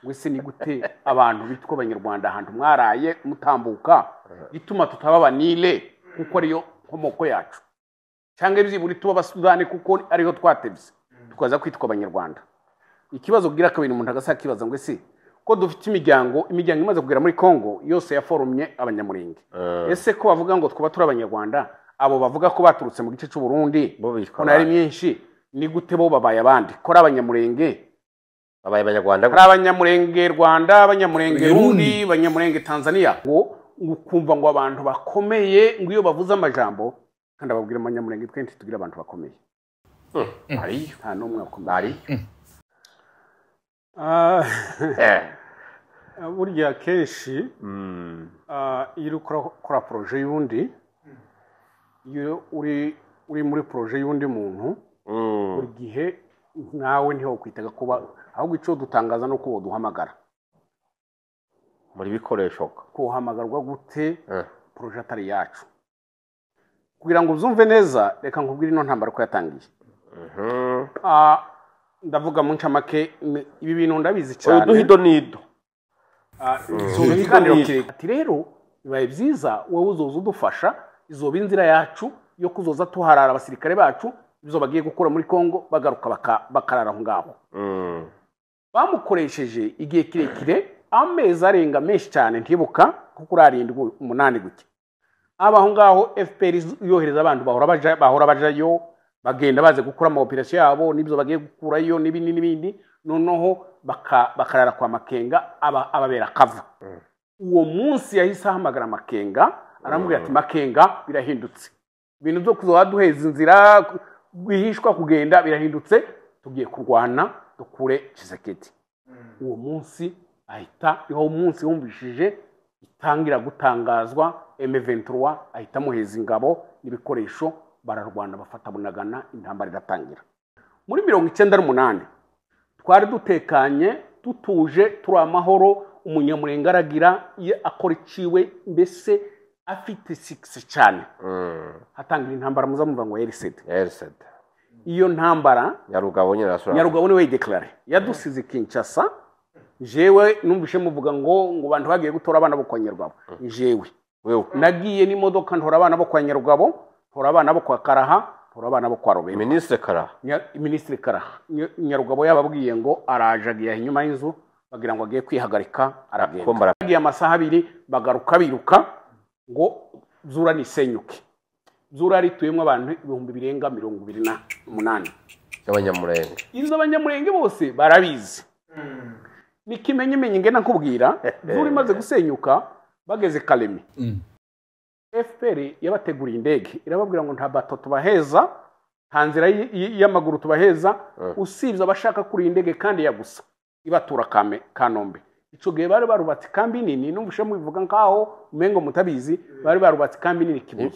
wese ni gute abantu bitwa abanyarwanda ahantu mwaraye mutambuka gituma tutababanile kuko ariyo nkomoko yacu cyangwa ibyiburi tuba abasudani kuko ariho twatebye tukaza kwitwa abanyarwanda. Ikibazo kugira kabiri umuntu agasa kibaza ngo ese ko dufite imiryango imaze kugera muri Kongo yose yaforumye abanyamurenge. Ese ko bavuga ngo twaba turi abanyarwanda abo bavuga ko baturutse mu gice cy'u Burundi ko nari myinshi ni gute bo babaye abandi ko ari abanyamurenge babaye abanyarwanda ari abanyamurenge Rwanda abanyamurenge Burundi abanyamurenge Tanzania ngo ukumva ngo abantu bakomeye ngo iyo bavuze amajambo kandi ababwira abanyamurenge twenti tugira abantu bakomeye ari nta numwe akomeye burya kenshi iyo ukora projet y'undi iyo uri muri projet y'undi muntu buri gihe nawe ntiho kwitega kuba ahubwo ico dutangaza no kubo duhamagara muri bikoresho kuhamagarwa gute projet atari yacu kugira ngo uzumve neza reka nkubwire ino ntambara ko yatangiye ndavuga mu ncamake ibi bintu ndabizi cyane uduhido nido ati rero bibaye byiza wowe uzoza udufasha izoba inzira yacu yo kuzoza tuharara abasirikare bacu bizo bagiye gukora muri Kongo bagaruka bakarara aho ngaho bamukoresheje igihe kirekire amezi arenga menshi cyane ntibuka kuko urarindwi 8 guke abaho ngaho FPR yohereza abantu bahora bajayo bagenda baze gukora ama operation yabo nibyo bagiye gukurayo n'ibindi noneho bakarara kwa Makenga ababera kava uwo munsi yahise ahamagara Makenga aramubwira ati Makenga birahindutse ibintu byo kuzoba duheza inzira gwihishwa kugenda birahindutse tugiye kurwana dukure Tshisekedi uwo munsi ahita uwo munsi wumvishije itangira gutangazwa M23 ahita muheza ingabo n'ibikoresho bararwana bafata Bunagana intambara iratangira muri 98 twari dutekanye tutuje turi amahoro umunyamurenge aragira akora iciwe mbese afite 6 cyane hatangira intambara muza muvuga ngo RCD iyo ntambara Nyarugabo ni we declare yadusize Kinshasa jewe numvishe muvuga ngo bantu bagiye gutora abana bo kwa Nyarugabo jewe nagiye n'imodoka ntora abana bo kwa Nyarugabo tora abana bo kwa Karaha tora abana bo kwa Robert Ministre Karaha Nyarugabo yababwiye ngo arajagiye inyuma y'inzu bagira ngo agiye kwihagarika aragenda agiye amasaha 2 bagaruka biruka ngo zura nisenyuke zura rituyemo abantu 228 y'abanyamurenge izo abanyamurenge bose barabizi nikimenye ngena nkubwira zura imaze gusenyuka bageze Kalemi FPR yabateguriye indege irababwira ngo nta bato tubaheza nta nzira y'amaguru tubaheza usibye abashaka kuri indege kandi yagusa ibatura Kanombe ico gihe bari barubatse kambi nini numvishe mubivuga nkaho umengo mutabizi bari barubatse kambi nini Kibuye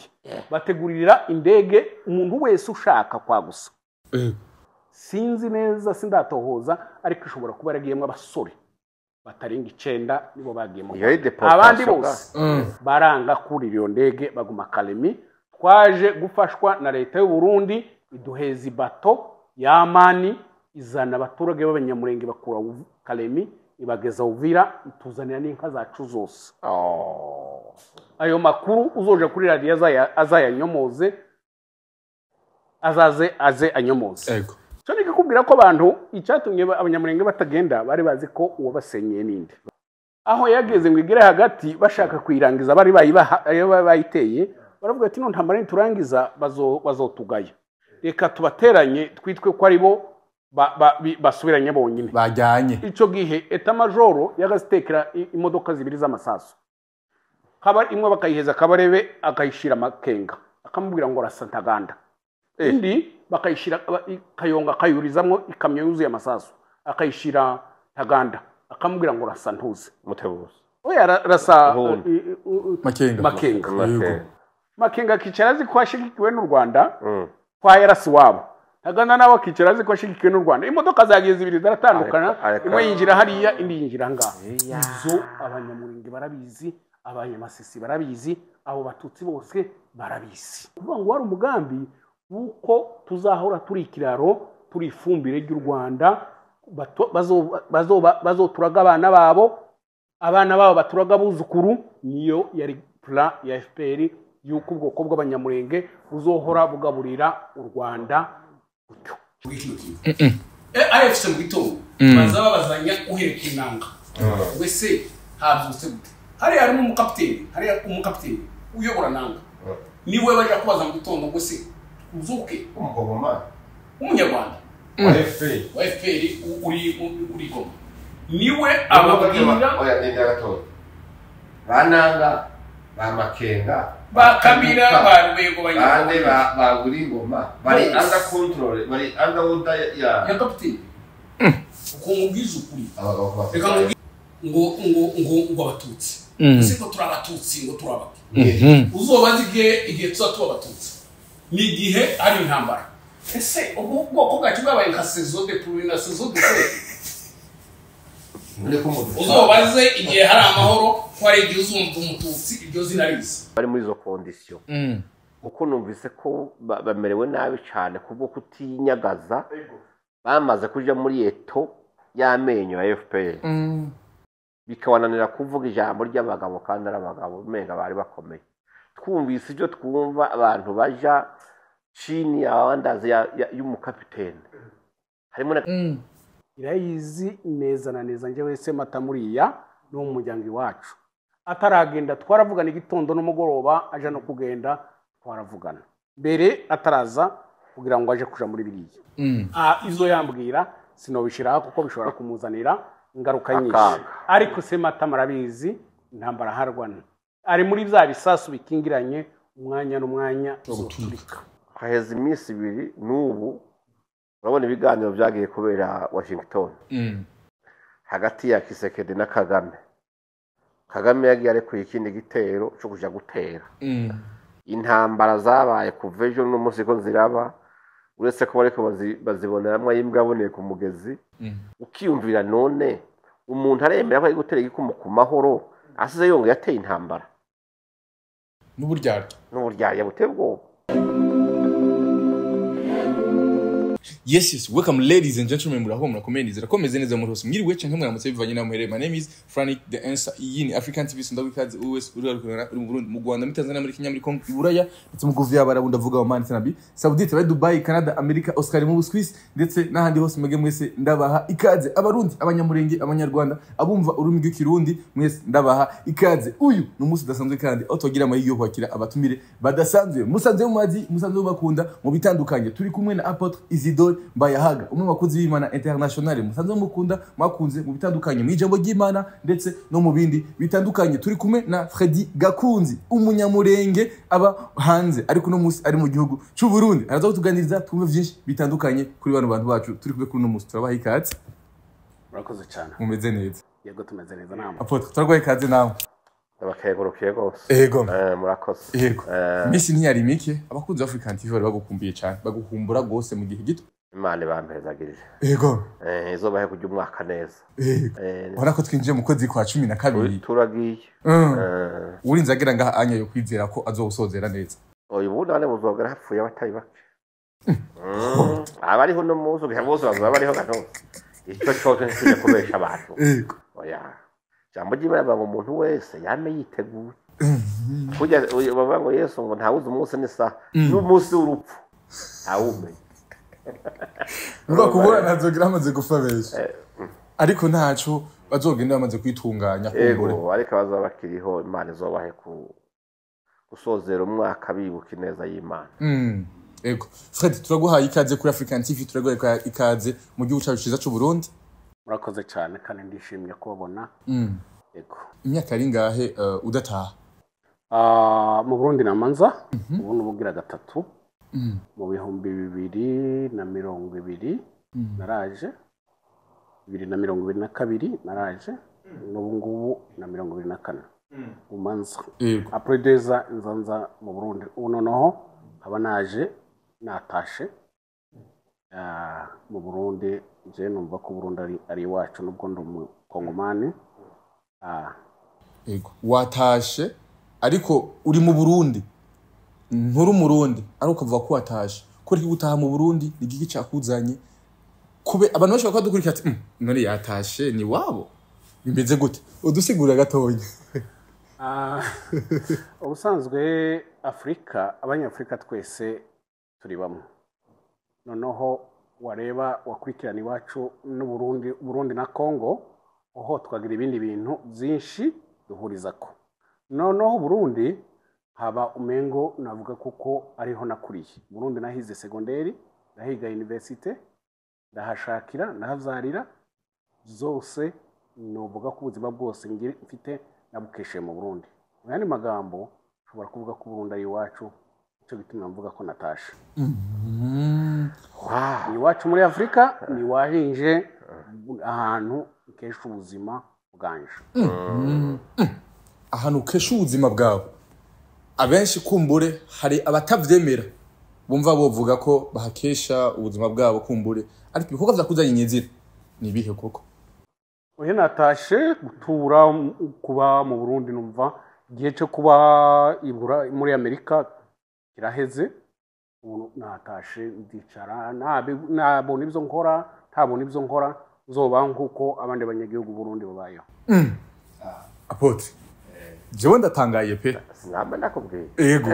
bategurira indege umuntu wese ushaka kwagusa sinzi neza sindatohoza ariko ishobora kuba yaragiyemo abasore batarenga 9 nibo bagiyemo abandi bose baranga kuri iyo ndege baguma Kalemi twaje gufashwa na leta y'u Burundi iduheza bato y'amani izana abaturage b'abanyamurenge bakura Kalemi ibageza Uvira ituzanira n'inka zacu zose ayo makuru uzoje kuri radio azayanyomoze aze anyomoze cyo nikikubwira ko abantu icyatumye abanyamurenge batagenda bari bazi ko uwo basenyeye ninde aho yageze ngo igire hagati bashaka kwirangiza bari bayiteye baravuga ati no ntambara niturangiza bazotugaya reka tubateranye twitwe ko ari bo basubiranye bonyine bajyanye ico gihe eta majoro yagazitekera imodoka zibiri z'amasaso kaba imwe bakayiheza Kabarebe akayishira Makenga akamubwira ngo rasantaganda indi bakayishira Kayonga kayurizamwo ikamyo yuzuye amasaso akayishira Taganda akamubwira ngo rasantuze Mutebuzi oya rasa Makenga kicharazi kwashigikiwe n'u Rwanda kwa yarasi wabo Taganda nawe kicharazi kwashigikiwe n'u Rwanda imodoka zagiye zibiri zaratandukana imwe yinjira hariya indi yinjira ngaho izo abanyamurenge barabizi abanyamasisi barabizi abo batutsi bose barabizi kuvuga ngo wari umugambi uko tuzahora turi ikiraro turi ifumbire ry'u Rwanda bazoturaga abana babo baturaga buzukuru. Niyo yari plan ya FPR yuko ubwoko bw'abanyamurenge buzohora bugaburira u Rwanda gutyo. AFC mu gitondo baza babazanya uhereka inanga wese havutse gute. Harimo umukapiteni uyobora nanga niwe baje kubaza mu gitondo ngo se uzuke umugoma umunyarwanda wa FPR uri Goma niwe ababwira oya ndende gato bananga bamakenga bakamira barwego bande baguri Goma bari under control bari under order ya kapiteni uko mubwiza ukuri abagabo reka ngo abatutsi siko turabatutsi ngo turabaki uzobaza igihe tuba abatutsi ni igihe ari intambara. Ese ubwoko bwacu bwabaye nka saison de pluie na saison de fête. Uzobaze igihe hari amahoro ko ari igihe uzumva umututsi iryo zina riza bari muri izo condition. Uko numvise ko bamerewe nabi cyane kubwo kutinyagaza bamaze kuja muri eto y'amenyo ya FPR. Bikabananira kuvuga ijambo ry'abagabo kandi arabagabo menga bari bakomeye. Twumvise ibyo twumva abantu baja chini ya wandazi y'umukapiteni harimo na irayizi neza na neza nje wese matamuriya no mu muryango wacu ataragenda twaravugana igitondo n'umugoroba aje no kugenda twaravugana mbere ataraza kugira ngo aje kuja muri biriya izo yambwira sinobishira kuko bishobora kumuzanira ingaruka nyinshi ariko se matamarabizi intambara harwana ari muri bya bisasu bikingiranye umwanya n'umwanya uzoturika. Haheze iminsi 2 n'ubu urabona ibiganiro byagiye kubera Washington hagati ya Kisekedi na Kagame yagiye ari ku ikindi gitero cyo kuja gutera intambara zabaye kuva ejo n'umunsi ko ziraba uretse ko bariko baziboneramwe yimbwa aboneye ku mugezi ukiyumvira none umuntu aremera ko ari gutera igikumu ku mahoro asize yonge yateye intambara n'uburyarya butebwo. Yes, welcome ladies and gentlemen, muraho murakomeza rakomeze neza muri hose mwiriwe canke mwaramutse bivanye na muhere. My name is Frank the answer in African TV ndabikaze US uri mu Burundi mu Rwanda Tanzania muri Kenya muri Congo Iburaya ndetse mu Guvya barabunda vuga wa Tanabi Saudite bari Dubai Canada America Oscar mu Swiss ndetse n'ahandi hose mwege mwese ndabaha ikaze abarundi abanyamurenge abanyarwanda abumva urumi rw'ikirundi mwese ndabaha ikaze. Uyu n'umunsi udasanzwe kandi otogira amahiyo kwakira abatumire badasanzwe musanze mu mazi musanze bakunda mu bitandukanye. Turi kumwe na Apotre Isidore Mbayahaga umwe wakozi b'Imana International musanze mukunda mwakunze mu bitandukanye mu ijambo ry'Imana ndetse no mu bindi bitandukanye. Turi kumwe na Fredy Gakunzi umunyamurenge aba hanze ariko no musi ari mu gihugu cy'u Burundi araza kutuganiriza twumve byinshi bitandukanye kuri bano bantu bacu. Turi kumwe kuri no musi turabaha ikaze. Murakoze cyane. Mumeze neza? Yego tumeze neza namwe. Apotre turaguha ikaze nawe. Abakegorokiye gose. Ego. Murakoze. Ego. Misi ntiyari mike abakunzi ba African TV bari bagukumbiye cyane bagukumbura gose mu gihe gito. Imana bampezagirije. Ego. Izobahe kujya umwaka neza. Ego. Ora ko twinjiye mu kwezi kwa 12. Turagiye. Urinze agira ngaha anya yo kwizera ko azowusozera neza. Oyo bunane buzogera hapfuye abatayi bake. Abariho no muzo bose bazabariho gato. Icyo cyote kije kubesha abantu. Ego. Oya. Jambo ry'Imana banga umuntu wese yame yiteguye. Kujya baba ngo Yesu ngo ntawuze umunsi nisa n'umunsi w'urupfu. Ntawumenye. Nuko kubura nazogira amaze gufabesha. Ariko ntacu bazogenda bamaze kwitunganya kumbure. Ego ariko bazabakiriho Imana izobahe gusozera umwaka bibuka neza y'Imana. Ego. Fred turaguhaye ikaze kuri African TV turaguhaye ikaze mu gihugu cyacu cyiza cy'u Burundi. Murakoze cyane kandi ndishimye kubabona. Ego. Imyaka ari ngahe udataha? Mu Burundi namanza ubu nubugira gatatu. Mu bihumbi 2020 naraje 2022 naraje n'ubu ngubu na 2024 umanza apredeza nzanza mu Burundi ubu noneho haba naje natashe mu Burundi je numva ko Burundi ari iwacu nubwo ndi umukongomani. Ego watashe ariko uri mu Burundi nturi umurundi ari ukavuga ko watashe ko uri gutaha mu Burundi igiki cyakuzanye kube abantu bashobora kuba dukurikira ati none yatashe ni wabo bimeze gute udusigura gatonya ubusanzwe Afrika abanyafrika twese turi bamwe noneho wareba wakurikirana iwacu n'Uburundi na Congo aho twagira ibindi bintu byinshi duhuriza ko noneho Burundi haba umengo navuga kuko ariho nakuriye Burundi nahize secondaire nahiga university ndahashakira ndahavzarira zose novuga ko ubuzima bwose mfite nabukeshe mu Burundi yani magambo ushobora kuvuga ko Burundi ari iwacu cyo gituma mvuga ko natasha ni iwacu muri Afrika ni wahinje ahantu kesha ubuzima bwanje ahantu kesha ubuzima bwawe abenshi kumbure hari abatavyemera bumva bovuga ko bahakesha ubuzima bwabo kumbure ariko ibikorwa vyakuzanye nyezira ni bihe koko oya natashe gutura kuba mu Burundi numva igihe cyo kuba muri Amerika kiraheze natashe ndicara nabona ibyo nkora ntabona ibyo nkora zoba nkuko abandi banyagihugu Burundi babayeho Apotre jewe ndatangaye pe sinamba ndakubwiye yego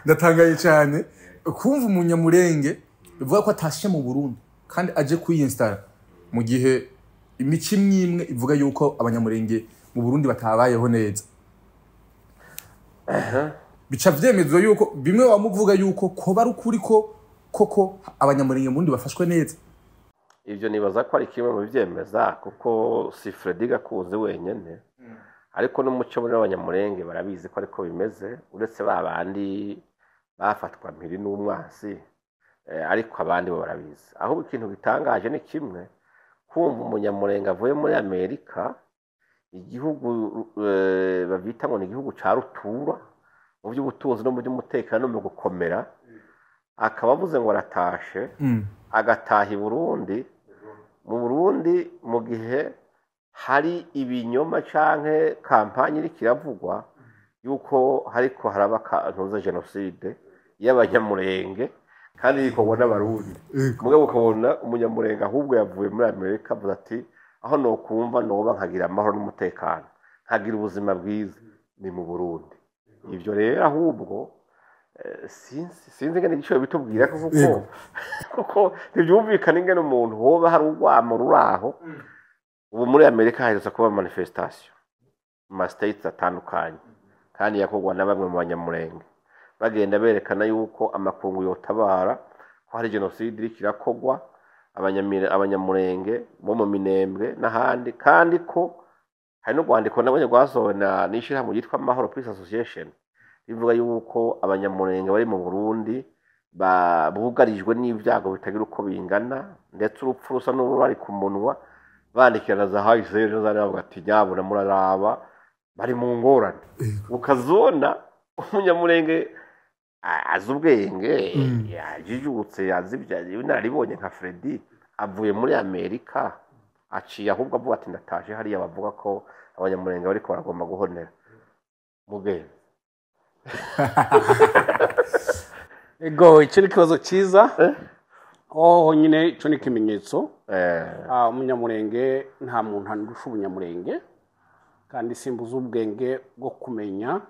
ndatangaye cyane kumva umunyamurenge bivuga ko atashe mu Burundi kandi aje kwiyinstara mu gihe imici mwimwe ivuga yuko abanyamurenge mu Burundi batabayeho neza bica vyemezwa yuko bimwe wamuvuga yuko ko bari ukuri ko koko abanyamurenge mu Burundi bafashwe neza ivyo nibaza ko ari kimwe mu byemeza kuko si Freddy Gakuze wenyene ariko n'umuco muri abanyamurenge barabizi ko ariko bimeze uretse babandi bafatwa mpiri n'umwasi ariko abandi bo barabizi aho ikintu gitangaje ni kimwe kumva umunyamurenge avuye muri Amerika igihugu babita ngo ni igihugu ca rutura mu by'ubutunzi no mu by'umutekano no mu gukomera akaba avuze ngo aratashe agataha i Burundi mu Burundi mu gihe hari ibinyoma canke kampanye iri kiravugwa yuko hariko haraba kantuza genocide y'abanyamurenge kandi bikorwa n'abarundi mugabo ukabona umunyamurenge ahubwo yavuye muri Amerika avuga ati aho no kumva noba nkagira amahoro n'umutekano nkagira ubuzima bwiza ni mu Burundi ivyo rero ahubwo sinzi ngene igico bitubwira kuko ntibyumvikana ingene umuntu hoba hari urwamo ruraho ubu muri Amerika haherutse kuba manifestation mu states atandukanye kandi yakorwa na bamwe mu banyamurenge bagenda berekana yuko amakungu yotabara ko hari genocide iri kirakogwa abanyamurenge bo mu Minembwe n'ahandi kandi ko hari no rwandiko nabonye rwasohora n'ishirahamwe ryitwa Mahoro Peace Association bivuga yuko abanyamurenge bari mu Burundi bugarijwe n'ivyago bitagira uko bingana ndetse urupfu rusa n'ururi ku munwa bandikirana za hahise bavuga ati nyabura muraraba bari mu ngorane ukazona umunyamurenge azi ubwenge yajijutse yazibyaje naribonye nka Freddy avuye muri Amerika aciye ahubwo avuga ati ndataje hariya bavuga ko abanyamurenge bari ko baragomba guhonera mugende ego icyo ni kibazo cyiza nyine icyo ni ikimenyetso umunyamurenge nta muntu andusha ubunyamurenge kandi simbuza ubwenge bwo kumenya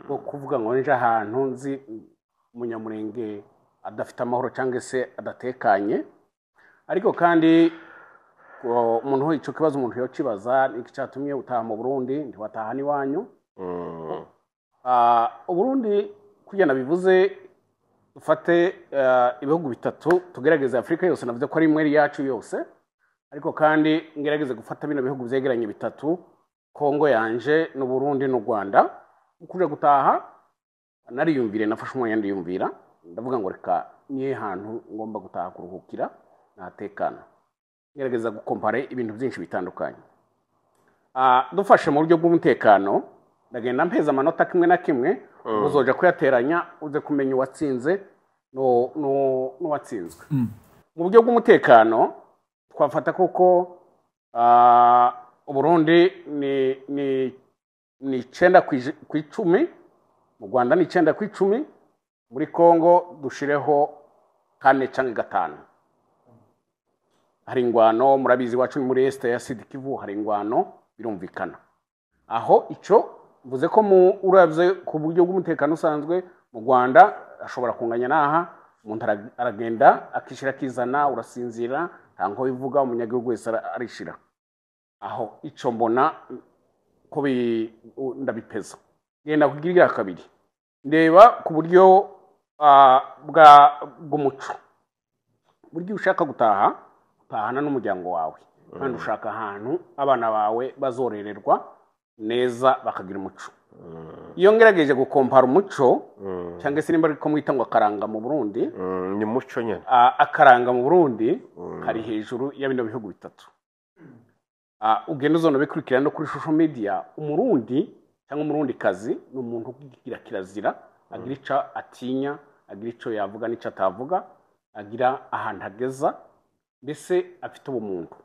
bwo kuvuga ngo nje ahantu nzi umunyamurenge adafite amahoro cyangwa se adatekanye ariko kandi umuntu icyo kibazo umuntu yokibaza iki cyatumye utaha mu Burundi ntiwataha n'iwanyu Uburundi kugenda bivuze dufate ibihugu bitatu tugerageza Afrika yose navuze ko ari imwe yacu yose ariko kandi ngerageze gufata bino bihugu byegeranye bitatu Kongo yanje n'u Burundi n'u Rwanda ukuje gutaha nariyumvire nafashe umwanya ndiyumvira ndavuga ngo reka niye hantu ngomba gutaha kuruhukira natekana ngerageza gukompare ibintu byinshi bitandukanye dufashe mu buryo bw'umutekano ndagenda mpeza amanota kimwe na kimwe uzoja kuyateranya uze kumenya uwatsinze n'uwatsinzwe mu buryo bw'umutekano twafata koko Uburundi ni 9/10 mu Rwanda ni 9/10 muri Kongo dushireho 4 cyangwa 5 hari ingwano murabizi wacu muri este ya Sud Kivu hari ingwano birumvikana aho ico mvuze ko uravye ku buryo bw'umutekano usanzwe mu Rwanda ashobora kunganya naha umuntu aragenda akishira kizana urasinzira ntango bivuga umunyagihugu wese arishira aho ico mbona ko ndabipeza genda kugira kabiri ndeba ku buryo bw'umuco buryo ushaka gutaha utahana n'umuryango wawe kandi ushaka ahantu abana bawe bazorererwa neza bakagira umuco iyo ngerageje gukompara umuco cyangwa se nimba ariko mwita ngo akaranga mu Burundi ni muco nyene akaranga mu Burundi kari hejuru ya bino bihugu bitatu ugenda uzona bikurikirana no kuri social media umurundi cyangwa umurundi kazi ni umuntu ugira kirazira agira ico atinya agira ico yavuga n'ico atavuga agira ahantu ageza mbese afite ubumuntu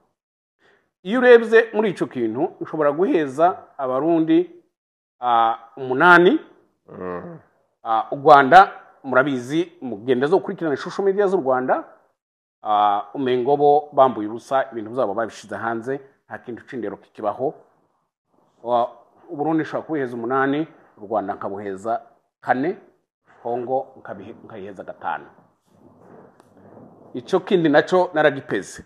iyo urebye muri ico kintu ushobora guheza abarundi 8 u Rwanda murabizi mugenda zo kurikirana social media z'u Rwanda umengo bo bambuye ubusa ibintu byabo babishize hanze nta kintu cindero kikibaho Uburundi shaka kuheza 8 u Rwanda nkabuheza 4 Kongo nkayiheza 5 ico kindi naco naragipeze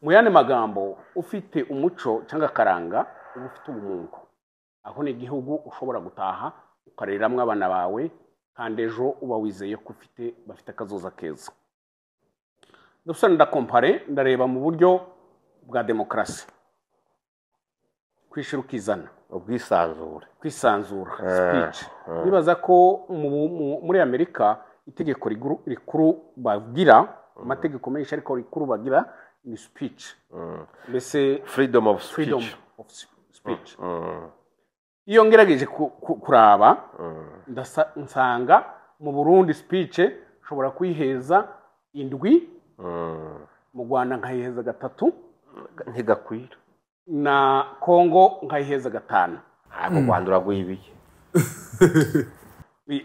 mu yane magambo ufite umuco cyangwa karanga ufite ubumuntu aho ni igihugu ushobora gutaha ukareramwe abana bawe kandi ejo uba wizeye ko bafite akazoza keza ndetse ndakompare ndareba mu buryo bwa demokrasi kwishira ukizana kwisanzura speech nibaza ko muri Amerika itegeko rikuru bagira amategeko menshi ariko rikuru bagira ni speech mbese freedom of speech iyo ngerageje kuraba nsanga mu Burundi speech ushobora kwiheza 7 mu Rwanda nkayiheza 3 ntigakwira na Kongo nkayiheza 5 mu Rwanda uraguyibiye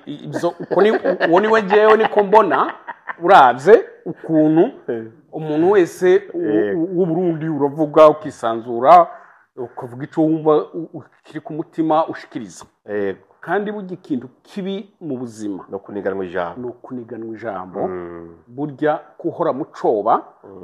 ibyo uko ni wejewe niko mbona uravye ukuntu umuntu wese w'u Burundi uravuga ukisanzura ukavuga ico wumva ukiri ku mutima ushikiriza kandi burya ikintu kibi mu buzima no kuniganwa ijambo burya kuhora mucoba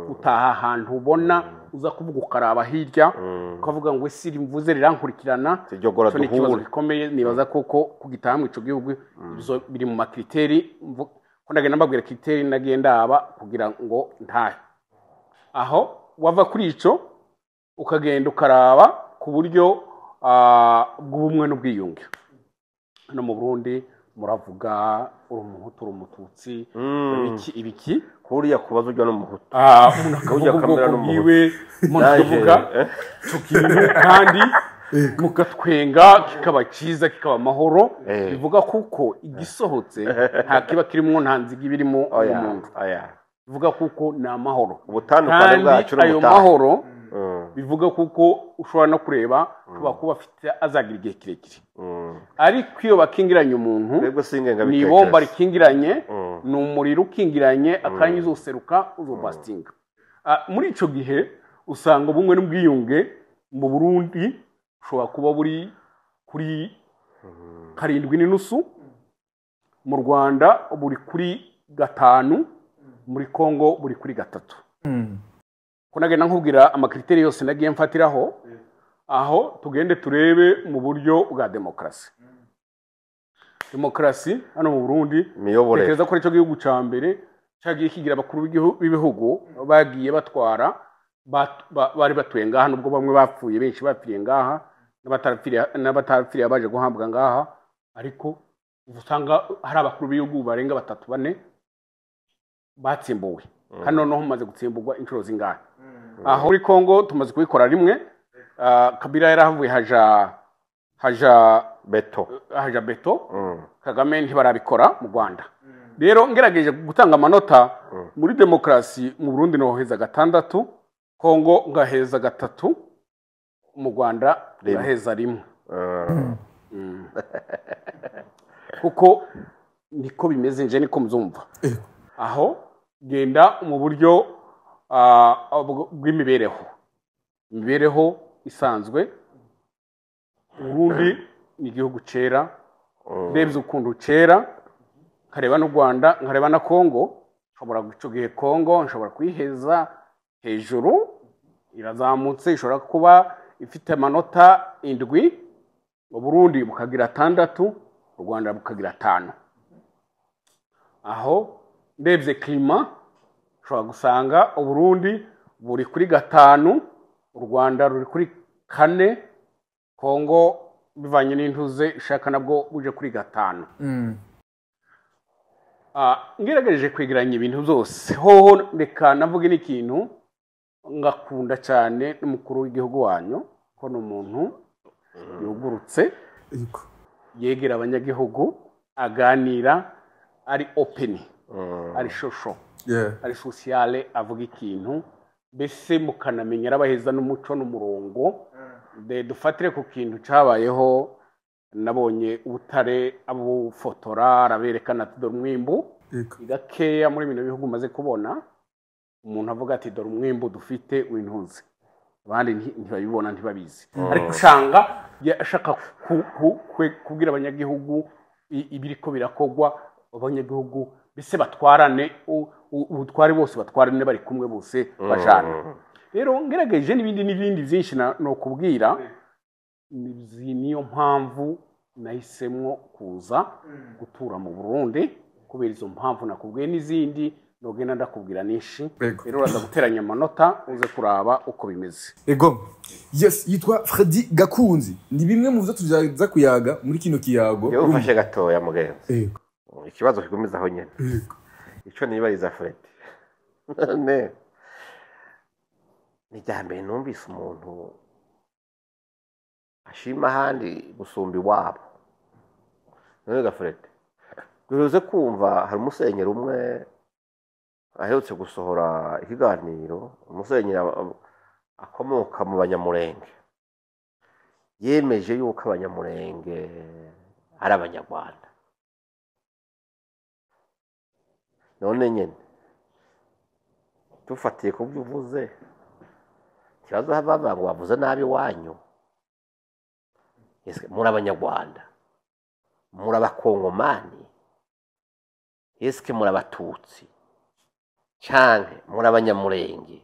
utaha ahantu ubona uza kuvuga ukaraba hirya ukavuga ngo ese rimvuze rirankurikirana cyo ni kibazo gikomeye nibaza koko kugitaha mu ico gihugu bizo biri mu makriteri ko ndagenda mbabwira kriteri ndagenda aba kugira ngo ntahe aho wava kuri ico ukagenda ukaraba ku buryo bw'ubumwe n'ubwiyunge hano mu Burundi muravuga umuntu umututsi ibiki kuriya kubazo ujya no muhutu umuntu akavuga kamera no muhiwe muvuga tukintu kandi mukatwenga kikaba cyiza kikaba amahoro bivuga kuko igisohotse nta kiba kirimo ntanzigi birimo umuntu bivuga kuko ni amahoro ubutandukane bwacu ayo mahoro bivuga kuko ushobora no kureba kuba afite azagira igihe kirekire ariko iyo bakingiranye umuntu ni ibomba rikingiranye ni umuriro ukingiranye akanya uzoseruka uzobastinga muri ico gihe usanga bumwe n'ubwiyunge mu Burundi ushobora kuba buri kuri 7.5 mu Rwanda buri kuri 5 muri Kongo buri kuri 3 kunagenda nkubwira amakriteri yose nagiye mfatiraho aho tugende turebe mu buryo bwa demokrasi hano mu Burundi tekereza ko ico gihugu ca mbere cyagiye kigira abakuru b'ibihugu bagiye batwara bari batuye ngaha nubwo bamwe bapfuye benshi bapfiriye ngaha n'abatarapfiriye baje guhambwa ngaha ariko usanga hari abakuru b'ibihugu barenga 3-4 batsimbuwe hano no humaze gutsimburwa inshuro zingahe aho muri Kongo tumaze kubikora rimwe Kabila yarahavuye haja beto Kagame ntibarabikora mu Rwanda rero ngerageje gutanga amanota muri demokrasi mu Burundi no heza 6 Kongo ngaheza 3 mu Rwanda ngaheza 1 kuko niko bimeze nje niko mzumva aho genda mu buryo bw'imibereho imibereho isanzwe Burundi ni igihugu cera ndebye ukuntu cera nkareba n'u Rwanda nkareba na Kongo nshobora gucugiye Kongo nshobora kwiheza hejuru irazamutse ishobora kuba ifite amanota 7 mu Burundi bukagira 6 u Rwanda bukagira 5 aho ndebye klima ushobora gusanga u Burundi buri kuri 5 u Rwanda ruri kuri 4 Kongo bivanye n'intuze ishaka nabwo buje kuri 5 ngerageje kwegeranya ibintu byose hoho reka navuge n'ikintu ngakunda cyane n'umukuru w'igihugu wanyu ko n'umuntu yugurutse yegera abanyagihugu aganira ari open ari shosho ari sociale avuga ikintu bese mukanamenya arabaheza n'umuco n'umurongo dufatire ku kintu cyabayeho nabonye ubutare abo fotora araberekana ati dore umwimbu igakeya muri bino bihugu maze kubona umuntu avuga ati dore umwimbu dufite w'intunzi abandi ntibabibona ntibabizi ariko usanga ashaka kubwira abanyagihugu ibiriko birakogwa abanyagihugu bise batwarane ubutwari bose batwarane bari kumwe bose bajana rero ngerageje n'ibindi byinshi no kubwira niyo mpamvu nahisemwo kuza gutura mu Burundi kubera izo mpamvu nakubwiye n'izindi nogenda ndakubwira nishi rero uraza guteranya amanota uze kuraba uko bimeze ego yes yitwa Freddy Gakunzi ni bimwe mu byo tuzaza kuyaga muri kino kiyago yo ufashe gatoya mugenzi ego ikibazo kigumiza aho nyene ego ico nibariza Freddy ne ni jambe numvise umuntu ashima handi gusumba iwabo none Freddy duruze kumva hari umusenyeri umwe aherutse gusohora ikiganiro umusenyeri akomoka mu banyamurenge yemeje yuko abanyamurenge ari abanyarwanda none nyene tufatiye ku byo uvuze kibazo haba ngo wavuze nabi wanyu ese muri abanyarwanda muri abakongomani ese muri abatutsi canke muri abanyamurenge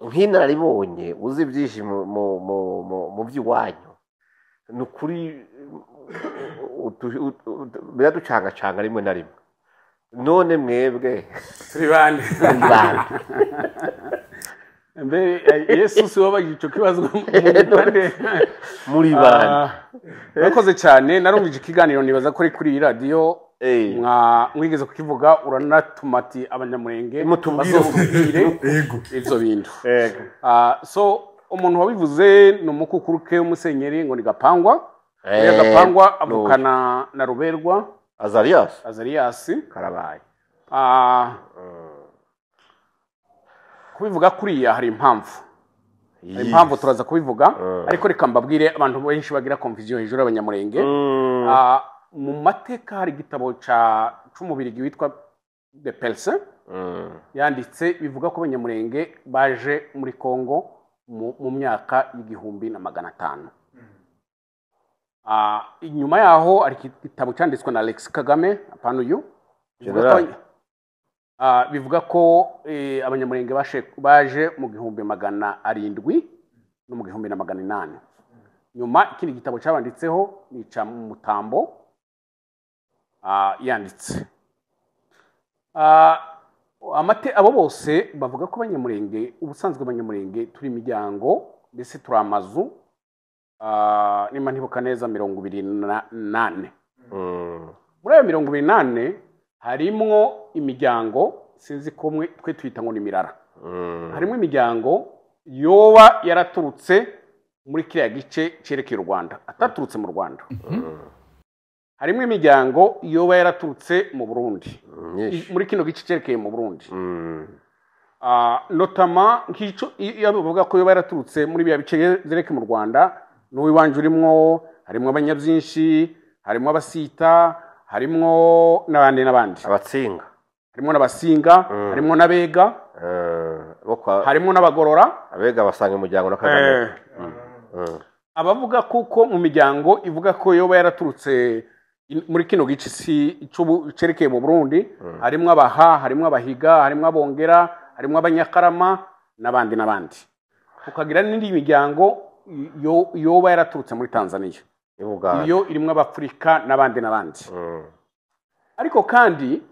nk'inararibonye uzi byinshi mu by'iwanyu ni ukuri biraducangacanga rimwe na rimwe none mwebwe turi bande mbe Yesu si wabaye ico kibazo muri bande nakoze cyane narumvije ikiganiro nibaza ko kuri radio mwigeze kukivuga uranatumati abanyamurenge mutubwire ego ivyo bintu so umuntu wabivuze no mukukuruke umusenyeri ngo ni Gapangwa Gapangwa avukana na Ruberwa Azarias karabaye kubivuga kuriya hari impamvu turaza kubivuga ariko reka mbabwire abantu benshi bagira confusion hejuru y'abanyamurenge mu mateka hari igitabo c'umubirigi witwa De Pelse yanditse bivuga ko abanyamurenge baje muri Kongo mu myaka y'1500 inyuma yaho ari igitabo cyanditswe na Alex Kagame apana uyu bivuga ko abanyamurenge baje mu 1700 no mu 1800 nyuma ikindi gitabo cyabanditseho ni ca Mutambo yanditse abo bose bavuga ko abanyamurenge ubusanzwe abanyamurenge turi imiryango mbese turi amazu nimba ntibuka neza 28 muri ayo 28 harimwo imiryango sinzi ko twe twita ngo ni mirara harimo imiryango yoba yaraturutse muri kiriya gice cerekeye u Rwanda ataturutse mu Rwanda harimo imiryango yoba yaraturutse mu Burundi muri kino gice cerekeye mu Burundi notama nk'ico yavuga ko yoba yaraturutse muri biya bice zereke mu Rwanda n'uwiwanje urimwo harimo abanyabyinshi harimo abasita harimo n'abandi abatsinga harimo n'abasinga harimo n'abega harimo n'abagorora abega basanga umuryango na Kagame abavuga kuko mu miryango ivuga ko yoba yaraturutse muri kino gice cerekeye mu Burundi harimo abaha harimo abahiga harimo abongera harimo abanyakarama n'abandi ukagira n'indi miryango yoba yaraturutse muri Tanzania iyo irimo abafrika n'abandi ariko kandi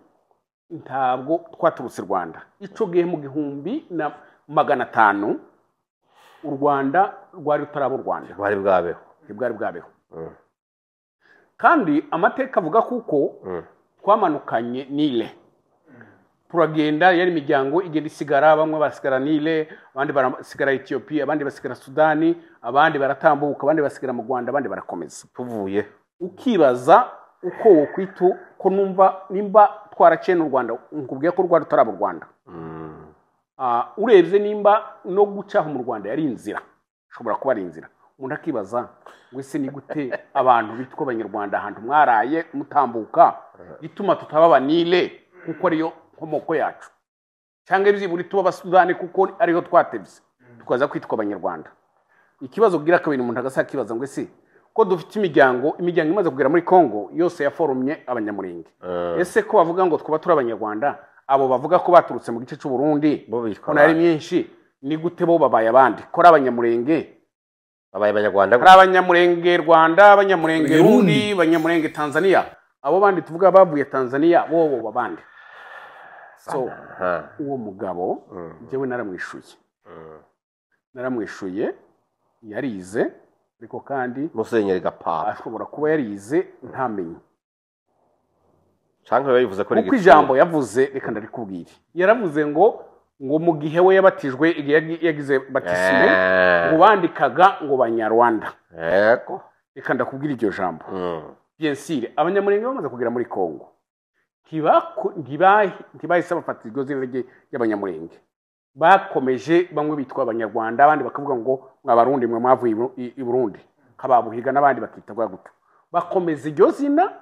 ntabwo twaturutse Rwanda ico gihe mu 1500 u Rwanda rwari rutarabo Rwanda bwari bwabeho kandi amateka avuga kuko twamanukanye Nile turagenda yari imiryango igenda isigara bamwe basigara Nile abandi barasigara Ethiopia abandi basigara Sudani abandi baratambuka abandi basigara mu Rwanda abandi barakomeza tuvuye ukibaza uko wokwitu ko numva nimba twaracene u Rwanda nkubwiye ko rwari rutarabo Rwanda urebye nimba no gucaho mu Rwanda yari inzira shobora kuba ari inzira umuntu akibaza wese ni gute abantu bitwa abanyarwanda ahantu mwaraye mutambuka gituma tutaba Banile kuko ariyo nkomoko yacu cyangwa ibyiburi tuba Basudani kuko ariho twatebye tukaza kwitwa abanyarwanda ikibazo kugira kabiri umuntu agasa kibaza ngo ese ko dufite imiryango imaze kugera muri Kongo yose yaforumye abanyamurenge ese ko bavuga ngo twaba turi abanyarwanda abo bavuga ko baturutse mu gice cy'u Burundi ko nari myinshi ni gute bo babaye abandi ko ari abanyamurenge babaye abanyarwanda ari abanyamurenge Rwanda abanyamurenge Burundi abanyamurenge Tanzania abo bandi tuvuga bavuye Tanzania bo babandi so uwo mugabo jewe naramwishuye yarize ariko kandi Musenyeri Gapapa ashobora kuba yarize ntamenye cyangwa yabivuze ko uko ijambo yavuze reka ndarikubwira yaravuze ngo mu gihe we yabatijwe yagize batisime ngo bandikaga ngo Banyarwanda yego reka ndakubwira iryo jambo bien sûr abanyamurenge bamaze kugera muri Kongo ntibahise bafata iryo zina ry'abanyamurenge bakomeje bamwe bitwa abanyarwanda abandi bakavuga ngo mwabarundi mwe mwavuye i Burundi kababuhiga n'abandi bakitagwa guto bakomeza iryo zina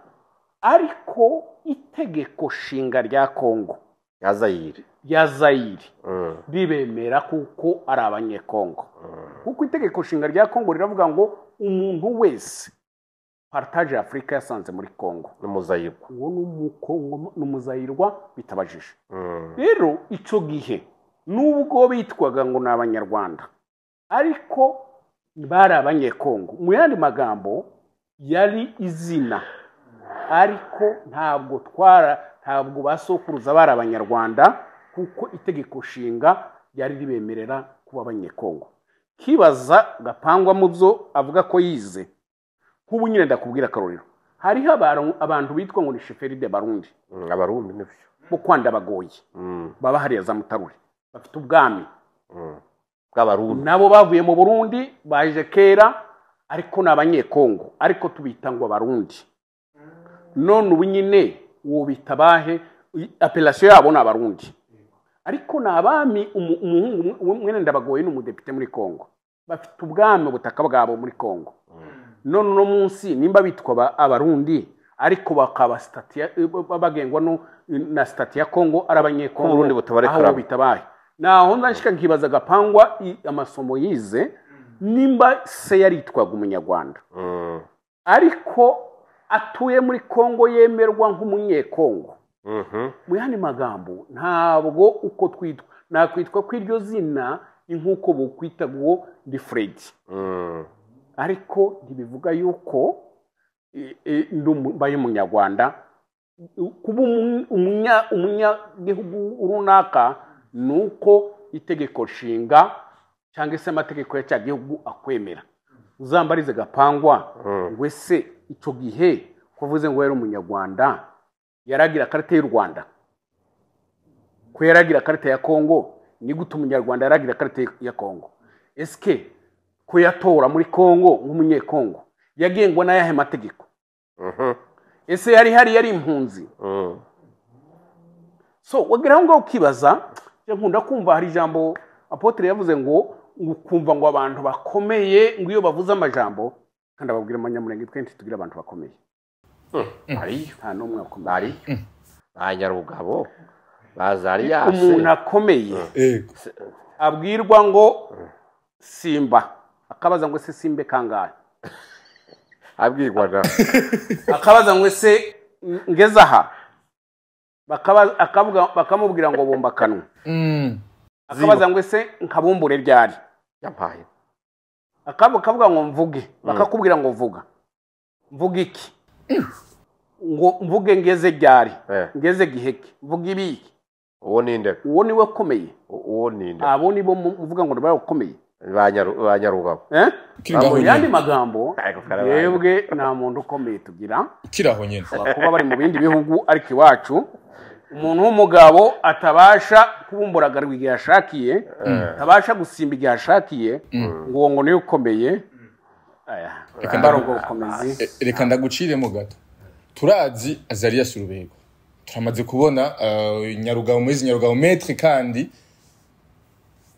ariko itegeko shinga rya Kongo ya Zaire bibemera kuko ari abanyekongo kuko itegeko shinga rya Kongo riravuga ngo umuntu wese partage Afrika yasanze muri Kongo n'umuzayirwa uwo n'umuzayirwa bitabajije rero ico gihe nubwo bitwaga ngo n'abanyarwanda ariko bari abanyekongo mu yandi magambo yari izina ariko ntabwo basokuruza bari abanyarwanda kuko itegeko shinga yari ribemerera kuba abanyekongo kibaza gapangwa muzo avuga ko yize kubu nyine ndakubwira karorero hariho abantu bitwa ngo ni sheferi de Barundi abarundi nivyo bo kwanda bagoye baba hariya za Mutarure bafite ubwami bw'abarundi nabo bavuye mu Burundi baje kera ariko n'abanyekongo ariko tubita ngo abarundi none ubu nyine wo bitabahe appellation yabo n'abarundi ariko n'abami mwene ndabagoye n'umudepite muri Kongo bafite ubwami ubutaka bwabo muri Kongo none no munsi nimba bitwa abarundi ariko bakaba bagengwa na stati ya Kongo arabanyekongo Burundi butabarekara aho bitabahe naho ndashika nkibaza gapangwa amasomo yize nimba se yaritwaga umunyarwanda ariko atuye muri Kongo yemerwa nk'umunyekongo mu yandi magambo ntabwo uko twitwa nakwitwa kw'iryo zina inkuko bokwita ngo ndi Fred ariko ntibivuga yuko mbaye umunyarwanda kuba umunyagihugu runaka nuko itegeko nshinga cyangwa se amategeko ya cya gihugu akwemera uzambarize gapangwa ngo ese icyo gihe kuvuze ngo yari umunyarwanda yaragira karite y'u Rwanda ko yaragira karite ya Kongo ni gute umunyarwanda yaragira karite ya Kongo eske ko yatora muri Kongo nk'umunyekongo yagengwa n'ayahe mategeko ese yari impunzi so wageraho ngo ukibaza nkunda kumva hari ijambo apotre yavuze ngo ukumva ngo abantu bakomeye ngo iyo bavuze amajambo kandi ababwira amanyamurenge twenti tugira abantu bakomeye ari nta n'umwe akomeye Banyarugabo bazariyase umuntu akomeye ego abwirwa ngo simba akabaza ngo ese simbe kangahe abwirwa na akabaza ngo ese ngeze aha bakamubwira ngo bumba kanwa akabaza ngo ese nkabumbure ryari yampaye akavuga ngo mvuge bakakubwira ngo vuga mvuga iki ngo mvuge ngeze ryari ngeze giheke mvuga ibiki uwo ninde uwo niwe akomeye uwo ninde abo nibo muvuga ngo niba ukomeye banyarugabo mu yandi magambo yebwe nta muntu ukomeye tugira kiraho nyene kuba bari mu bindi bihugu ariko iwacu umuntu w'umugabo atabasha kubumburagarwa igihe ashakiye atabasha gusimba igihe ashakiye ngo niwe ukomeye reka ndaguciremo gato turazi Azarias Rubego turamaze kubona nyarugabo muri nyarugabo metre kandi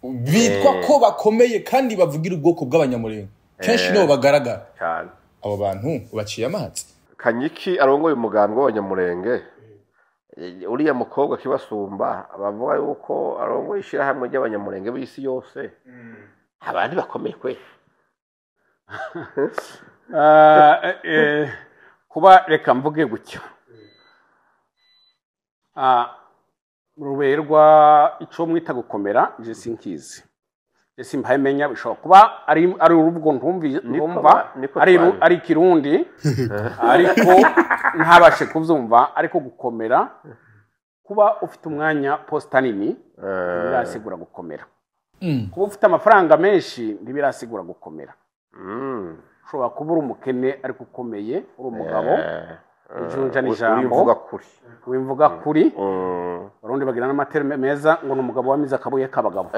bitwa ko bakomeye kandi bavugira ubwoko bw'abanyamurenge kenshi nibo bagaragara cyane abo bantu baciye amazi Kanyiki arongoye umugambwe w'abanyamurenge uriya mukobwa kibasumba bavuga yuko arongoye ishirahamwe ry'abanyamurenge b'isi yose abandi bakomeye kwe kuba reka mvuge gutyo ruberwa ico mwita gukomera je sinkizi je simpamenya bishobora kuba ari uruvugo ntumva ari kirundi ariko ntabashe kuvyumva ariko gukomera kuba ufite umwanya posta nini birasigura gukomera kuba ufite amafaranga menshi ntibirasigura gukomera ushobora kuba uri umukene ariko ukomeye uri umugabo ujunja n'ijambo wimvuga kuri barundi bagira n'amaterme meza ngo n'umugabo wamize akabuye k'abagabo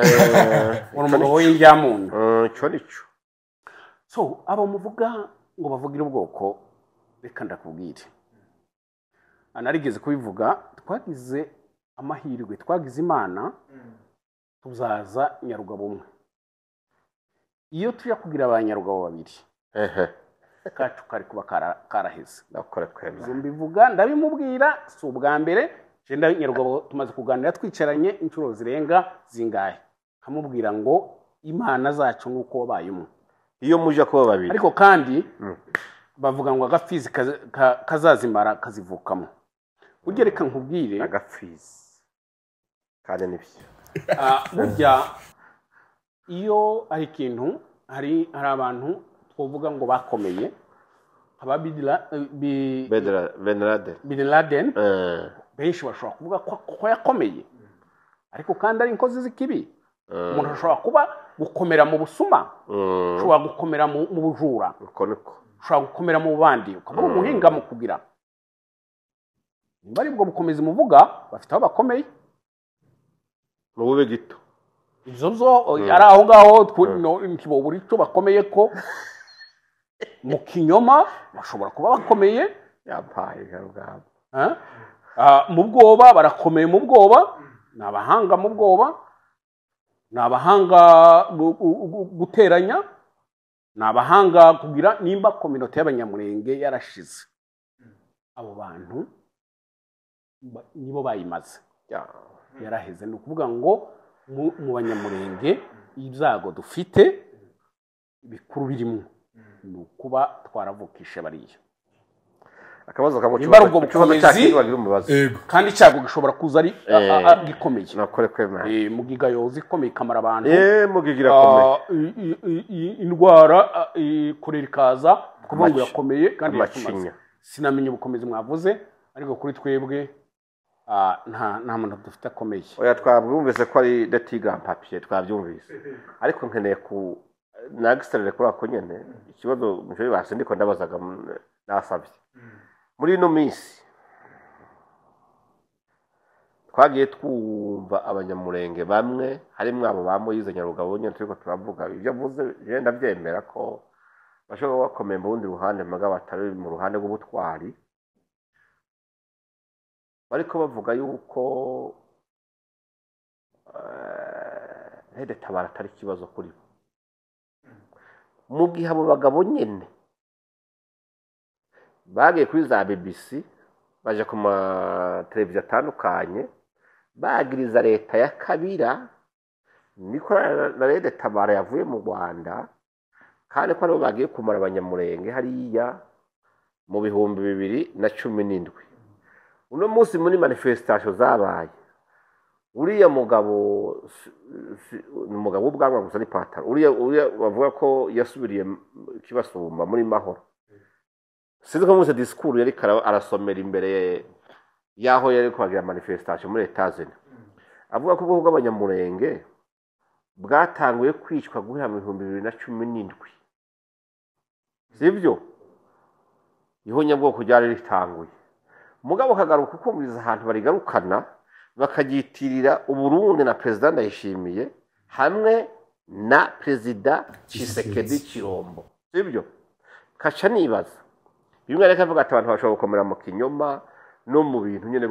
ngo n'umugabo w'indyamuntu cyo nico so abo muvuga ngo bavugira ubwoko reka ndakubwire anarigeze kubivuga twagize amahirwe twagize imana tuzaza nyarugabo umwe iyo tujya kugira abanyarugabo babiri kacu kari kuba karaheze nakore kwemera mbivuga ndabimubwira si ubwa mbere jenda nyarugabo tumaze kuganira twicaranye inshuro zirenga zingahe kamubwira ngo imana zacu nuko wabaye umwe iyo muje kuba babiri ariko kandi bavuga ngo agafizi kazazimara kazivukamo ugereka nkubwire agafizi kandi nibyo burya iyo ari ikintu hari abantu twovuga ngo bakomeye aba Bin Laden benshi bashobora kuvuga ko yakomeye ariko kandi ari inkozi z'ikibi umuntu ashobora kuba gukomera mu busuma ushobora gukomera mu bujura ushobora gukomera mu bandi ukaba umuhinga mu kugira bari bwo bukomezi muvuga bafite aho bakomeye mu bube gito izo ari aho ngaho ntibobura icyo bakomeye ko mu kinyoma bashobora kuba bakomeye yampaye garugabo mu bwoba barakomeye mu bwoba ni abahanga mu bwoba ni abahanga guteranya ni abahanga kugira nimba kominote y'abanyamurenge yarashize abo bantu nibo bayimaze yaraheze ni ukuvuga ngo mu banyamurenge ibyago dufite bikuru birimo ni ukuba twaravukishe bariya akabazo kamwe kandi icyago gishobora kuza ari gikomeye nakore kwemera mugiga yoza ikomeye kamara abantu mugigira komeye indwara kurera ikaza kuvuga ngo yakomeye kandi yatumaze sinamenye ubukomezi mwavuze ariko kuri twebwe nta muntu dufite akomeye oya twabwumvise ko ari detiga papier twabyumvise ariko nkeneye ku nagisterere kuri ako nyene ikibazo muje base ndiko ndabazaga nasabye muri ino minsi twagiye twumva abanyamurenge bamwe harimo abo bamoyize nyarugabo nyene turiko turavuga ibyo avuze je ndavyemera ko bashobora bakomeye mu bundi ruhande maga batari mu ruhande rw'ubutwari bariko bavuga yuko Rede Tabara atari kibazo kuri mu gihe abo bagabo nyene bagiye kuri za BBC baje ku ma televiziyo atandukanye bagiriza leta ya Kabira niko na Rede Tabara yavuye mu Rwanda kandi ko aribo bagiye kumara abanyamurenge hariya mu 2017. Uno munsi muri manifestation zabaye uriya mugabo umugabo w'ubwanwa gusa ni pataro uriya bavuga ko yasubiriye kibasumba muri mahoro. Sinzi ko muri discours yari arasomera imbere yaho yari kwagira manifestation muri Etazene avuga ko ubwo bw'abanyamurenge bwatanguye kwicwa guhera mu 2017. Sivyo ihonyabwoko ryari ritanguye mugabo kagaruka ukumviriza ahantu barigarukana bakagitirira Uburundi na President Ndayishimiye hamwe na President Tshisekedi Chirombo. Sivyo kaca nibaza bimwe reka avuga ati abantu bashobora gukomera mu kinyoma no mu bintu nyene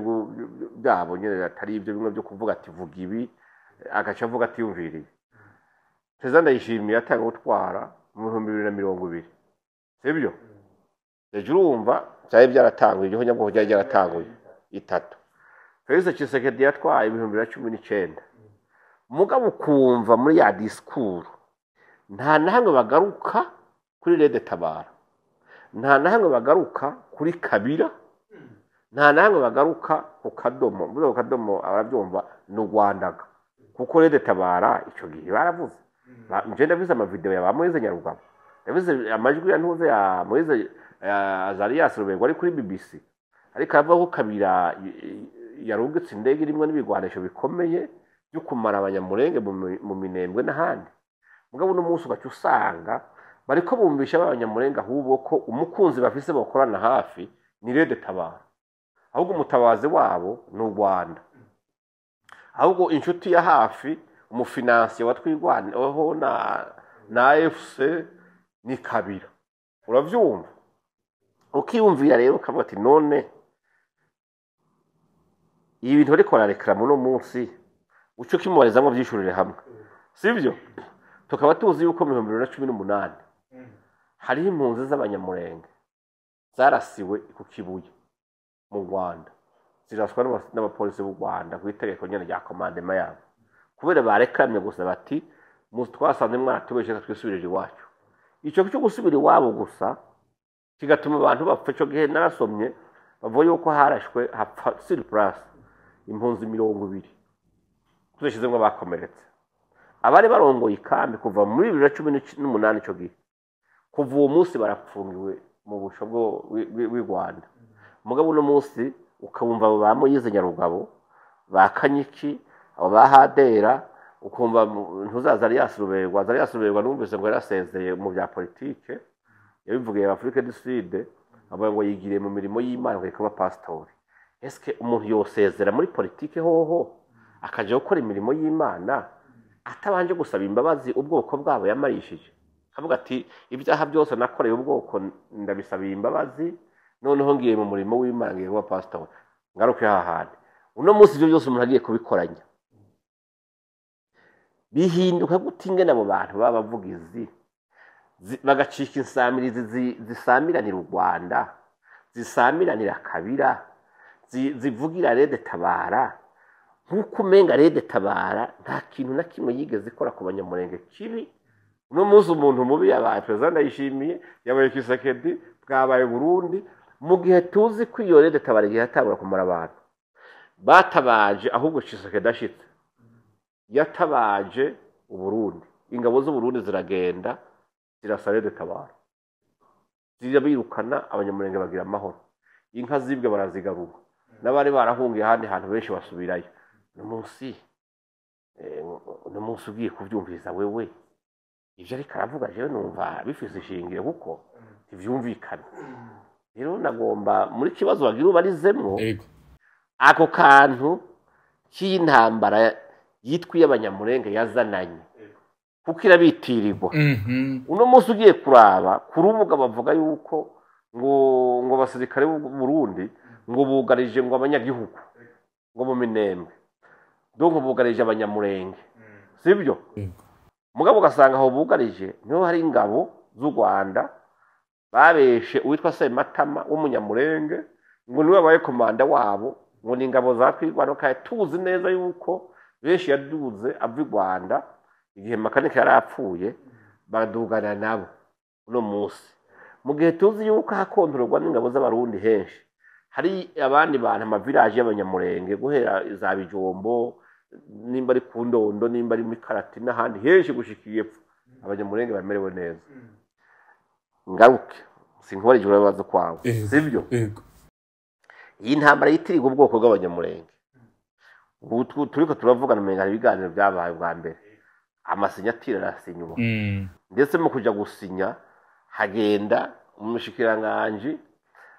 byabo nyene atari ibyo bimwe byo kuvuga ati vuga ibi agaca avuga ati yumviriye. President Ndayishimiye atanga gutwara mu 2020. Sivyo ejo urumva cyari byaratanguye igihe nyabwo cyari byaratanguye itatu. Felix Tshisekedi yatwaye 2019 mugabo kumva muri ya discours nta nahamwe bagaruka kuri Rede Tabara, nta nahamwe bagaruka kuri Kabira, nta nahamwe bagaruka ku Kadomo. Muri Kadomo arabyumva n'u Rwandaga kuko Rede Tabara ico gihe baravuze nje ndabize ama video ya bamuhize Nyarugabo, ndabize amajwi ya ntuze ya Moise Azarias Ruberwa ari kuri BBC ariko avuga ko Kabira yarungitse indege irimo n'ibigwanisho bikomeye byo kumara abanyamurenge mu Minembwe n'ahandi. Mugabo no munsi ugaca usanga bariko bumvisha abanyamurenge ahubwo ko umukunzi bafise bakorana hafi ni Rede Tabara, ahubwo umutabazi wabo n'u Rwanda, ahubwo inshuti ya hafi umufinansiye watwigwanaho na AFC ni Kabira. Uravyumva ukiyumvira rero ukavuga ati none ibi bintu bariko bararekera muno munsi uco kimubarizamwo byishurire hamwe. Sivyo tukaba tuzi yuko mu 2018 hari impunzi z'abanyamurenge zarasiwe ku Kibuye mu Rwanda zirashwa n'abapolisi b'u Rwanda ku itegeko nyene rya commandement yabo kubera barekamye gusa bati mu twasanze mwatubeshe twisubirije iwacu. Ico cyo gusubira iwabo gusa kigatuma abantu bapfa. Cyo gihe narasomye bavuye yuko harashwe hapfa sur place impunzi 200 tuzeshizemwe bakomeretse abari barongoye ikambi kuva muri 2018. Cyo gihe kuva uwo munsi barapfungiwe mu busho bw'i Rwanda. Mugabo no munsi ukabumva abo bamuyize Nyarugabo bakanyiki abo bahadera ukumva ntuzaza Azarias Ruberwa numvise ngo yarasezeye mu bya politike yabivugiye Afrique du Sud abo ngo yigiriye mu mirimo y'Imana ngo ikaba pastori. Eske umuntu yosezera muri politike hoho akaje gukora imirimo y'Imana atabanje gusaba imbabazi ubwoko bwabo yamarishije avuga ati ibyaha byose nakoreye ubwoko ndabisabiye imbabazi noneho ngiye mu murimo w'Imana ngiye kuba pastor ngaruke hahandi. Uno munsi ibyo byose umuntu agiye kubikoranya bihinduka gutinge nabo bantu babavugizi bagacika insamirizi zisamiranira u Rwanda zisamiranira Kabira zivugira Rede Tabara nkuko umenga Rede Tabara nta kintu na kimwe yigeze ikora ku banyamurenge kibi. Uno munsi umuntu mubi yabaye President Ndayishimiye yabaye Tshisekedi bwabaye Burundi mu gihe tuzi ko iyo Rede Tabara igihe hatabura kumara abantu batabaje ahubwo Tshisekedi ashitse yatabaje Uburundi. Ingabo z'u Burundi ziragenda zirasa Rede Tabara zirabirukana abanyamurenge bagira amahoro. Inka zibwe barazigarura n'abari barahungiye ahandi hantu benshi basubirayo. No munsi ugiye kuvyumviriza wewe ivyo ariko aravuga jewe numva bifise ishingiro kuko ivyumvikana. Rero nagomba muri kibazo bagira ubarizemwo ako kantu cy'intambara yitwiye abanyamurenge yazananye kuko irabitirirwa. Uno munsi ugiye kuraba ku rubuga bavuga yuko ngo basirikare b'u Burundi ngo bugarije ngo abanyagihugu ngo mu Minembwe donc bugarije abanyamurenge. Sibyo mugabo ugasanga aho bugarije niho hari ingabo z'u Rwanda babeshe uwitwa Sematama w'umunyamurenge ngo niwe wabaye komanda wabo ngo ni ingabo zatwirwano kandi tuzi neza yuko benshi yaduze ava i Rwanda igihe makanika yari apfuye badugana nabo uno munsi mu gihe tuzi yuko hakontororwa n'ingabo z'abarundi henshi hari abandi bantu amavirage y'abanyamurenge guhera za Bijombo nimba ari ku Ndondo nimba ari muri Karati n'ahandi henshi gushikiye epfo abanyamurenge bamerewe neza ngaruke sinkore jura bazo kwawe sivyo iyi ntambara yitirirwa ubwoko bw'abanyamurenge ubu turiko turavugana menga ibiganiro byabaye bwa mbere amasinyatira arasinywa ndetse mu kuja gusinya hagenda umushikiranganje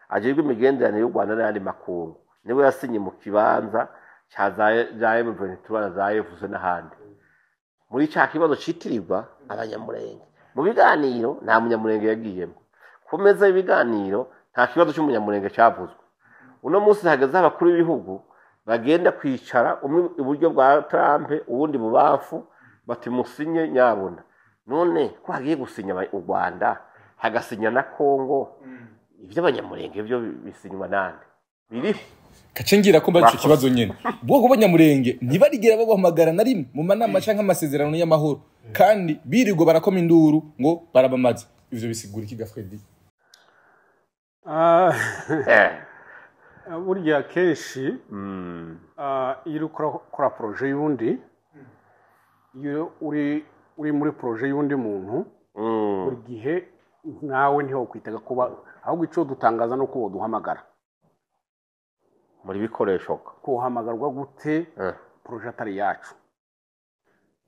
ajejwe imigenderanire y'u Rwanda n'andi makungu niwe yasinye mu kibanza cya za M23 za FC n'ahandi muri cya kibazo citirirwa abanyamurenge mu biganiro nta munyamurenge yagiyemo kumeza ibiganiro nta kibazo cy'umunyamurenge cyavuzwe uno munsi hagaze abakuru b'ibihugu bagenda kwicara umwe iburyo bwa Trump ubundi bubafu bati musinye nyabona none ko hagiye gusinya u Rwanda hagasinya na Kongo ivyo abanyamurenge byo bisinywa nande biri kacengira ko mbaje kibazo nyene bwo banyamurenge ntibarigera babahamagara na rimwe mu manama canke amasezerano y'amahoro kandi birigo barakoma induru ngo barabamaze ivyo bisigura iki Gafredi burya kenshi iyo ukora projet y'undi iyo uri muri projet y'undi muntu buri gihe nawe ntiho kwitaga kuba ahubwo ico dutangaza no kubo duhamagara muri bikoresho kuhamagarwa gute projet atari yacu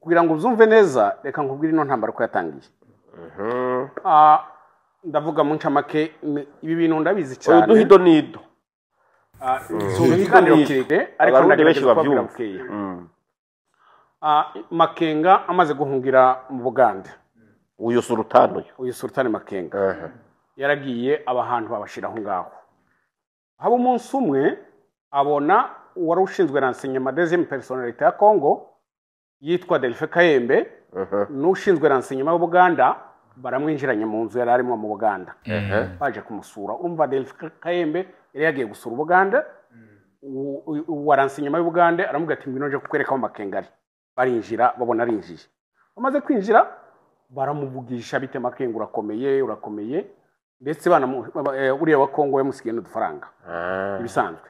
kugira ngo uzumve neza reka nkubwire ino ntambara ko yatangiye ndavuga mu ncamake ibi bintu ndabizi cyane duhido nido ibiganiro kireke ariko ndagerageza kubabyumva Makenga amaze guhungira mu Buganda uyu sultani Makenga yaragiye abahantu babashiraho ngaho haba umunsi umwe abona wari ushinzwe renseignement deuxième personnalité ya Congo yitwa Delphin Kayembe n'ushinzwe renseignement y'u Buganda baramwinjiranye mu nzu yari arimo mu Buganda baje kumusura umva Delphin Kayembe yari yagiye gusura Buganda wa renseignement y'u Buganda aramubwira ati ngwino nje kukwereka aho Makenga ari barinjira babona arinjije bamaze kwinjira baramuvugisha bite Makenga urakomeye ndetse bana uriya wa Kongo yamusigiye n'udufaranga ibisanzwe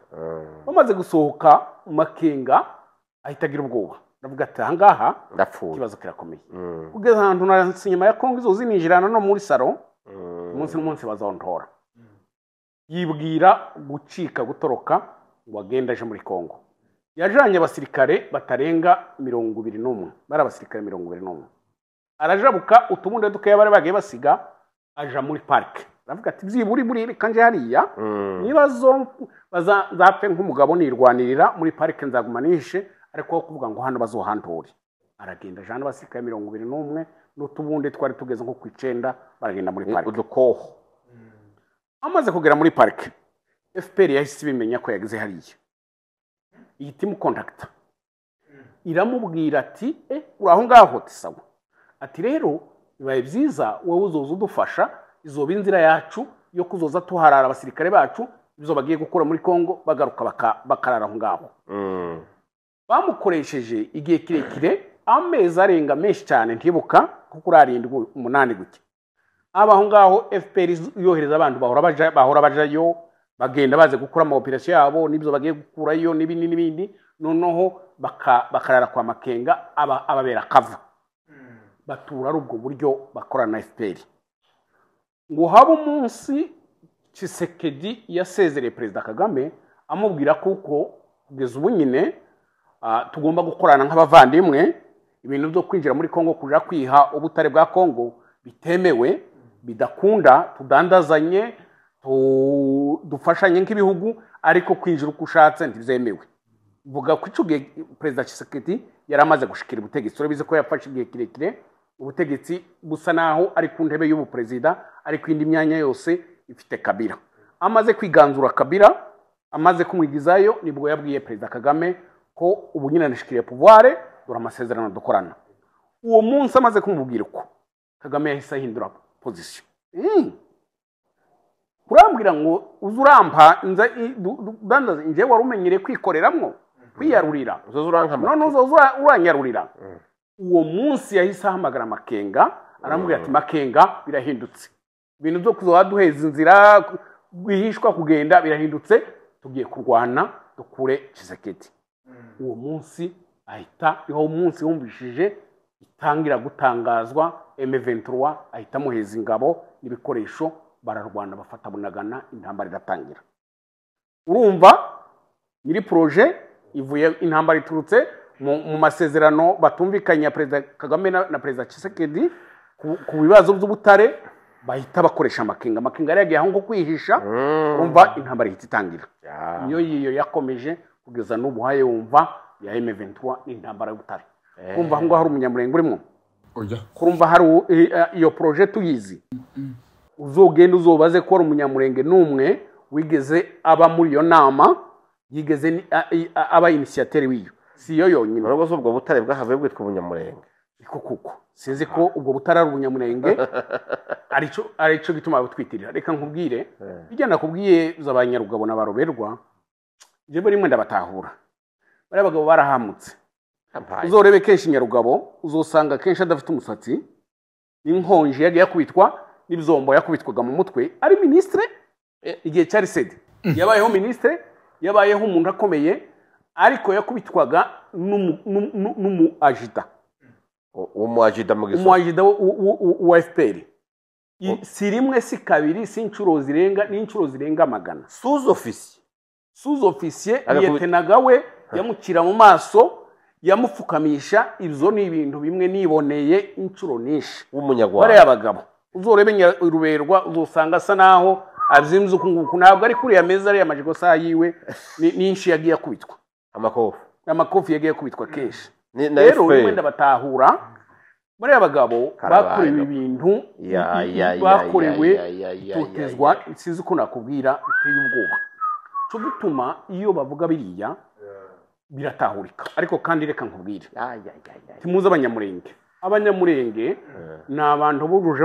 bamaze gusohoka Makenga ahitagira ubwoba ndavuga ati ahangaha ndapfuye kibazo kirakomeye kugeza ahantu na sinyama ya Kongo izo zinjirana no muri salo umunsi bazontora yibwira gucika gutoroka wagenda aje muri Kongo yajanye abasirikare batarenga 21 bari abasirikare 21 arajabuka utubunde duke bari bagiye basiga aja muri park aravuga ati byiburi kanje hariya nibazo bazapfe nk'umugabo nirwanirira muri park nzagumanishe ariko kuvuga ngo hano bazohanture aragenda jana abasirikare 21 n'utubunde twari tugeze nko kwicenda baragenda muri park udukoho amaze kugera muri park FPR yahise bimenya ko yagize hariya ihitimu contact iramubwira ati uraho ngaho tisawa ati rero bibaye byiza wowe uzoza udufasha izoba inzira yacu yo kuzoza tuharara abasirikare bacu bizo bagiye gukora muri Kongo bagaruka bakarara aho ngaho bamukoresheje igihe kirekire amezi arenga menshi cyane ntibuka kuko urarindwi 8 guke abaho ngaho FPR yohereza abantu bahora bajayo bagenda baze gukora ama operation yabo nibyo bagiye gukurayo n'ibindi noneho bakarara kwa Makenga ababera kava batura ari ubwo buryo bakorana na FPR ngo haba umunsi Tshisekedi yasezereye Perezida Kagame amubwira kuko kugeza ubu nyine tugomba gukorana nk'abavandimwe ibintu byo kwinjira muri Kongo kuja kwiha ubutare bwa Kongo bitemewe bidakunda tudandazanye dufashanye nk'ibihugu ariko kwinjira uko ushatse ntizemewe vuga ko ico gihe Perezida Tshisekedi yaramaze gushikira ubutegetsi urabize ko yafashe igihe kirekire ubutegetsi busa naho ari ku ntebe y'ubu Perezida ariko indi myanya yose ifite Kabila amaze kwiganzura Kabila amaze kumwigizayo nibwo yabwiye Perezida Kagame ko ubu nyine anashikiriye pouvoir dora amasezerano dukorana uwo munsi amaze kumubwira uko Kagame yahise ahindura position kurambwira ngo uzurampa dandaza nje warumenyere kwikoreramwo kwiyarurira none uranyarurira uwo munsi yahise ahamagara Makenga arambwira ati Makenga birahindutse ibintu byo kuzoduheza inzira gwihishwa kugenda birahindutse tugiye kurwana dukure Tshisekedi uwo munsi ahita uwo munsi wumvishije itangira gutangazwa M23 ahita muheza ingabo n'ibikoresho bararwana bafata Bunagana intambara iratangira urumva nyiri projet ivuye intambara iturutse mu masezerano batumvikanya Perezida Kagame na Perezida Tshisekedi ku bibazo by'ubutare bahita bakoresha Makenga yagiye aho ngo kwihisha urumva intambara itangira niyo yakomeje kugeza n'ubu haye wumva ya M23 n'intambara y'ubutare kumva aho ngo hari umunyamurenge urimo kurumva hari iyo projet tuyizi uzogenda uzobaze ko ari umunyamurenge numwe wigeze aba muri yo nama yigeze aba initiateur wiyo siyo yonyine nubwo ubwo butare bwahavuye bwitwa umunyamurenge kuko sinzi ko ubwo butare ari umunyamurenge arico gituma butwitirira reka nkubwire bijyana kubwiye z'abanyarugabo n'abaroberwa je bari mwenda batahura bari abagabo barahamutse uzorebe kenshi nyarugabo uzosanga kenshi adafite umusatsi n'inkonje yagiye yakubitwa n'ibizombo yakubitwaga mu mutwe ari ministre igihe cyari sede yabayeho ministre yabayeho umuntu akomeye ariko yakubitwaga n'umu agita umuajida mu giso umuajida wa FPR si rimwe si kabiri si inshuro zirenga magana sous officier yetenaga we yamukira mu maso yamupfukamisha ibyo ni ibintu bimwe niboneye inshuro nishi w'umunyarwanda bare abagabo uzorebe ruberwa uzosanga asa naho azimze ukunguku ntabwo ari kuri ya meza ari amajigo saa yiwe ninshi yagiye kubitwa amakofi yagiye kubitwa kenshi rero wenda batahura bare abagabo bakorewe ibintu bakorewe tutezwa sizi ko nakubwira biteye ubwoba cyo gutuma iyo bavuga biriya biratahurika ariko kandi reka nkubwire timuze abanyamurenge ni abantu buruje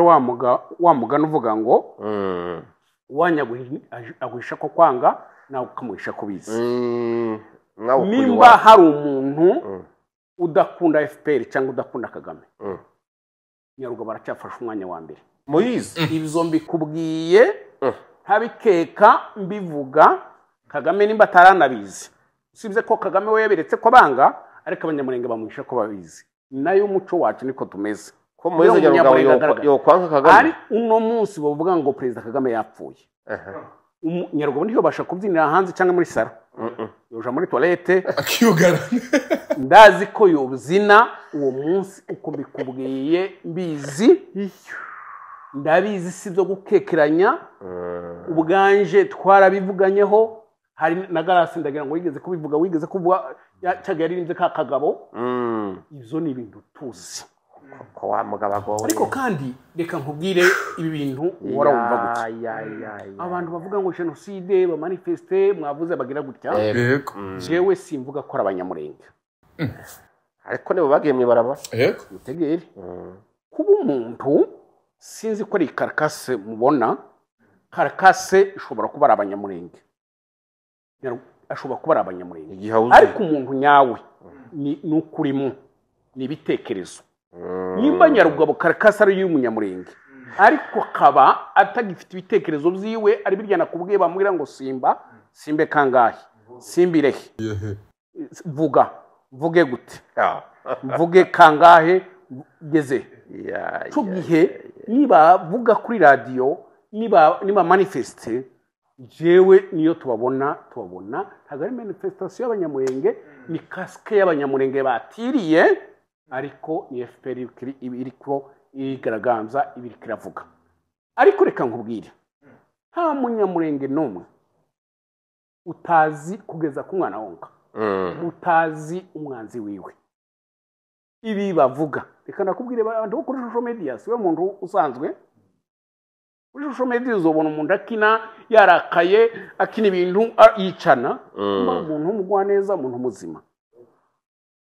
wa mugano uvuga ngo wanyaguhisha ko kwanga nawe ukamuhisha ko bizi nimba hari umuntu udakunda FPR cyangwa udakunda Kagame Nyarugabo baracyafasha umwanya wa mbere Moise ibyo mbikubwiye ntabikeka mbivuga Kagame nimba ataranabizi usibye ko Kagame we yaberetse ko banga ariko abanyamurenge bamuhisha ko babizi nayo umuco wacu niko tumeze ko Moise Nyarugabo yo kwanga Kagame ari uno munsi bavuga ngo Perezida Kagame yapfuye Nyarugabo ndiyo basha kubyinira hanze cyangwa muri saro yoja muri toilette akiyugara ndazi ko yobzina uwo munsi uko mbikubwiye mbizi ndabizi sibyo gukekeranya ubwanje twarabivuganyeho hari na Garasi ndagira ngo wigeze kuvuga cyaga yaririmbye ka Kagabo izo ni ibintu tuzi ko wa mugabo ariko kandi reka nkubwire ibi bintu wora wumva gutya abantu bavuga ngo genocide ba manifeste mwavuze bagira gutya jewe simvuga ko abanyamurenge ariko nibo bagiye mwibaraba utegere kuba umuntu sinzi ko ari karkase mubona karkase ishobora kuba ari abanyamurenge ashobora kuba ari abanyamurenge ariko umuntu nyawe ni ukurimo ni ibitekerezo nimba Nyarugabo karkase ari y'umunyamurenge ariko akaba atagifite ibitekerezo byiwe ari biryana kubwiye bamwira ngo simbe kangahe simbirehe vuge gute mvuge kangahe geze cyo gihe niba vuga kuri radio niba manifeste jewe niyo tubabona ntabwo ari manifestation y'abanyamurenge ni casque y'abanyamurenge batiriye ariko ni FPR iriko igaragaza ibiri kiravuga ariko reka nkubwire nta munyamurenge n'umwe utazi kugeza ku mwana wonka utazi umwanzi wiwe ibi bavuga reka nakubwire abantu bo kuri social media siwe muntu usanzwe kuri social media uzobona umuntu akina yarakaye akina ibintu yicana umuntu umugwa neza umuntu muzima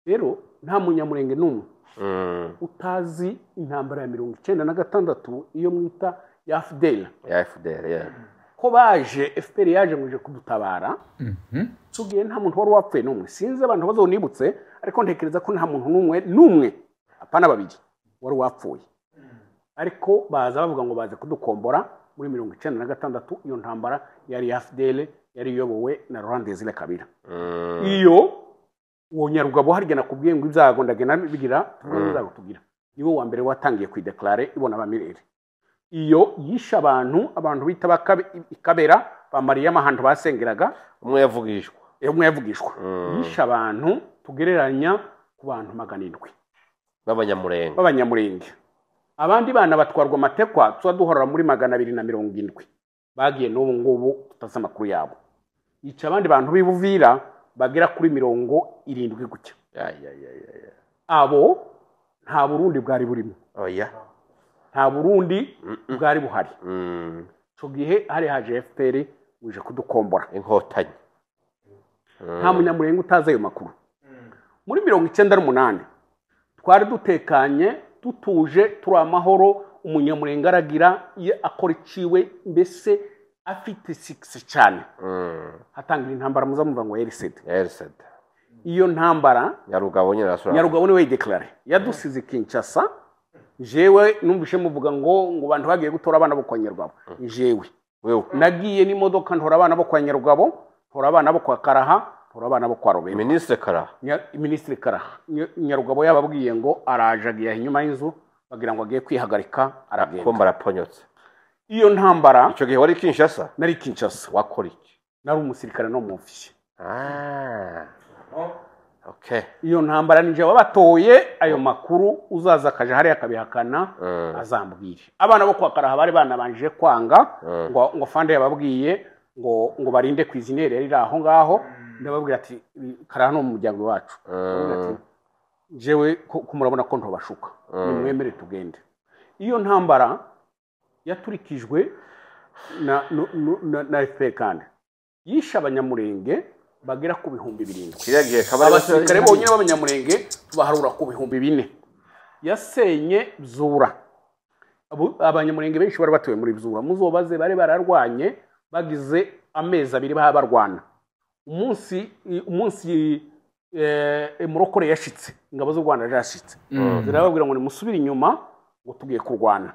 rero nta munyamurenge n'umwe utazi intambara ya 1996 iyo mwita ya FDL ko baje FPR yaje nguje kudutabara tugiye nta muntu wari wapfuye n'umwe sinze abantu bazonibutse ariko ntekereza ko nta muntu n'umwe apana babiri wari wapfuye ariko baza bavuga ngo baze kudukombora muri 1996 iyo ntambara yari FDL yari yobowe na Laurent Désiré Kabila iyo uwo Nyarugabo harya nakubwiye ngo ibyago ndagena bigira tuzago tugira niwe wa mbere watangiye kwideclare ibona abamirere iyo yisha abantu bita Kabera bamariye amahantu basengeraga umwe yavugishwa yisha abantu tugereranya ku bantu 700 b'abanyamurenge abandi bana batwarwa amatekwa tuza duhorera muri 270 bagiye n'ubu ngubu tutaza amakuru yabo yica abandi bantu b'Ibuvira bagera kuri 70 gutya abo nta Burundi bwari burimo nta Burundi bwari buhari cyo gihe hari haje FPR uje kudukombora inkotanyi nta munyamurenge utaza ayo makuru muri 1998 twari dutekanye tutuje turi amahoro umunyamurenge aragira akora iciwe mbese afite 6 cyane hatangira intambara muzamuva ngo RCD iyo ntambara Nyarugabo niwe declare yadusize Kinshasa jewe numvishe muvuga ngo bantu bagiye gutora abana bo kwa Nyarugabo jewe nagiye n'imodoka ntora abana bo kwa Nyarugabo ntora abana bo kwa Karaha ntora abana bo kwa Robert Ministre Karaha Nyarugabo yababwiye ngo arajagiye inyuma y'inzu bagira ngo agiye kwihagarika aragenda ko maraponyotse iyo ntambara ico gihe wari Kinshasa nari Kinshasa wakora iki nari umusirikare no mu ofisi okay iyo ntambara nije wabatoye ayo makuru uzaza kaje hari akabihakana azambwire abana bo kwa Karaha bari banabanje kwanga ngo fande yababwiye ngo barinde kwizinere yari aho ngaho ndababwira ati Karaha no mu muryango wacu jewe kumurabona ko ntobashuka nimwemere tugende iyo ntambara yaturikijwe na FPR kandi yisha abanyamurenge bagera ku 700 abasirikare bonyine b'abanyamurenge tubaharura ku 400 yasenye Bzura abanyamurenge benshi bari batuye muri Bzura muzobaze bari bararwanye bagize amezi abiri barwana umunsi Murokore yashitse ingabo z'u Rwanda zashitse zirababwira ngo nimusubire inyuma ngo tugiye kurwana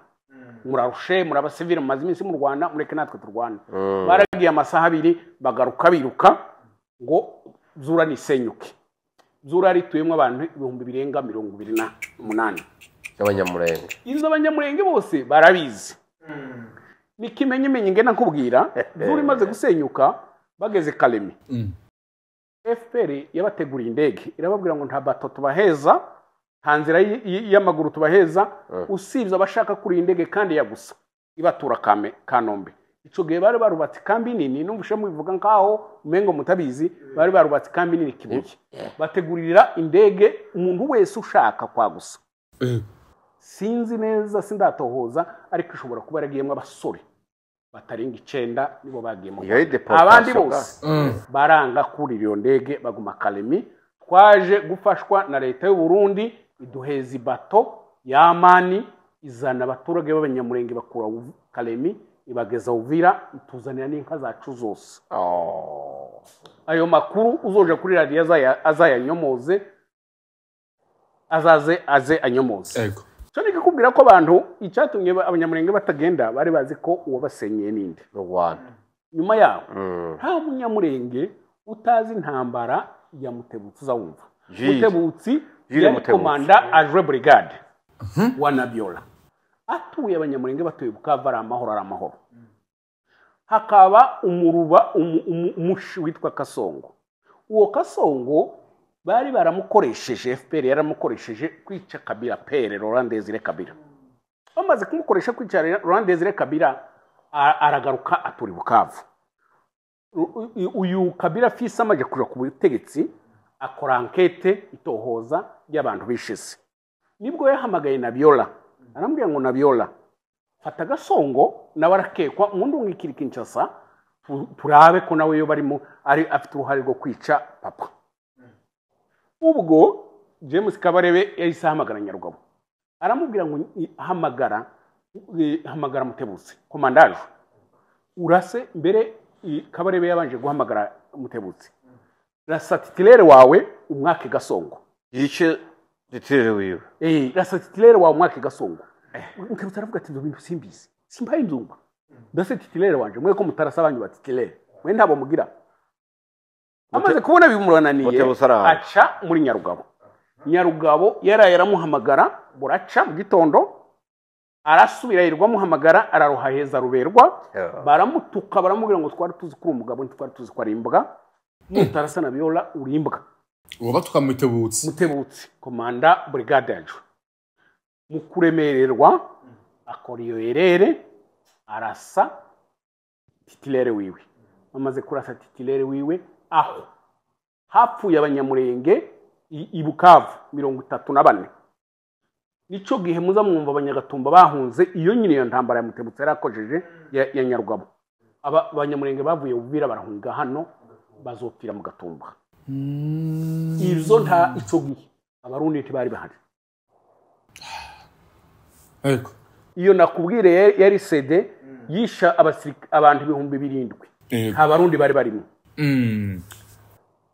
murarushe murabasivile mu maziminsi mu Rwanda mureke natwe turwana baragiye amasaha abiri bagaruka biruka ngo Bzura nisenyuke Bzura rituyemo abantu 228 abanyamurenge izo abanyamurenge bose barabizi nikimenye ngena nkubwira Bzura imaze gusenyuka bageze Kalemi FPR yabateguriye indege irababwira ngo nta bato tubaheza nta nzira y'amaguru tubaheza usibye abashaka kuri indege kandi yagusa ibatura Kanombe ico gihe bari barubatse kambi nini numvishe mubivuga nkaho umengo mutabizi bari barubatse kambi nini Kibuye bategurira indege umuntu wese ushaka kwagusa sinzi neza sindatohoza ariko ishobora kuba yaragiyemo abasore batarenga 9 nibo bagiyemo abandi bose baranga kuri iyo ndege baguma Kalemi twaje gufashwa na leta y'u Burundi iduheza bato y'amani izana abaturage b'abanyamurenge bakura Kalemi ibageza Uvira ituzanira n'inka zacu zose ayo makuru uzoje kuri radio azayanyomoze aze anyomoze cyo nikikubwira ko abantu icyatumye abanyamurenge batagenda bari bazi ko uwabasenyeye ninde Rwanda nyuma yaho nta munyamurenge utazi intambara ya Mutebutsi uzawumva Mutebutsi yari komanda Ajwe Brigade wa Nabiola atuye abanyamurenge batuye Bukavu ari amahoro hakaba umushi witwa Kasongo uwo Kasongo bari baramukoresheje FPR yaramukoresheje kwica Kabila pere Laurent Désiré Kabila bamaze kumukoresha kwica Laurent Désiré Kabila aragaruka aturi Bukavu uyu Kabila fils amaje kuja ku butegetsi akora enquête itohoza y'abantu bishise nibwo yahamagaye Nabiola arambwiye ngo Nabiola fata Gasongo nawe arakekwa umuntu ngikiri Kinshasa turabe ko nawe yo barimo ari afite uruhare rwo kwica papa ubwo James Kabarebe yahise ahamagara Nyarugabo aramubwira ngo hamagara Mutebutsi komandaje urase mbere Kabarebe yabanje guhamagara Mutebutsi rasa titilere wawe umwaka Gasongo yice titilere wiwe rasa titilere wawe umwaka Gasongo Mutebutsi aravuga ati ibintu simbizi simbaye inzumba ndase titilere wanje mwe ko mutarasa abanyu batitilere mwe ntabo mugira amaze kubona bimurananiye aca muri Nyarugabo yaramuhamagara buraca mu gitondo arasubira yirwa muhamagara araroha heza ruberwa baramutuka baramubwira ngo twari tuzi kuri umugabo twari tuzi ko ari imbwa mutarasa na Biola urimbwa uwo batuka Mutebutsi komanda brigade yacu mu kuremererwa akora iyo erere arasa titilere wiwe amaze kurasa titilere wiwe aho hapfuye abanyamurenge ibukavu 34 nico gihe muza mwumva abanyagatumba bahunze iyo nyine yo ntambara ya Mutebutsi yarakojeje ya Nyarugabo abanyamurenge bavuye ubira barahunga hano bazopfira mu Gatumba ivyo nta ico gihe abarundi ntibari bahari ariko iyo nakubwire yari CD yisha abantu 7,000 abarundi bari barimo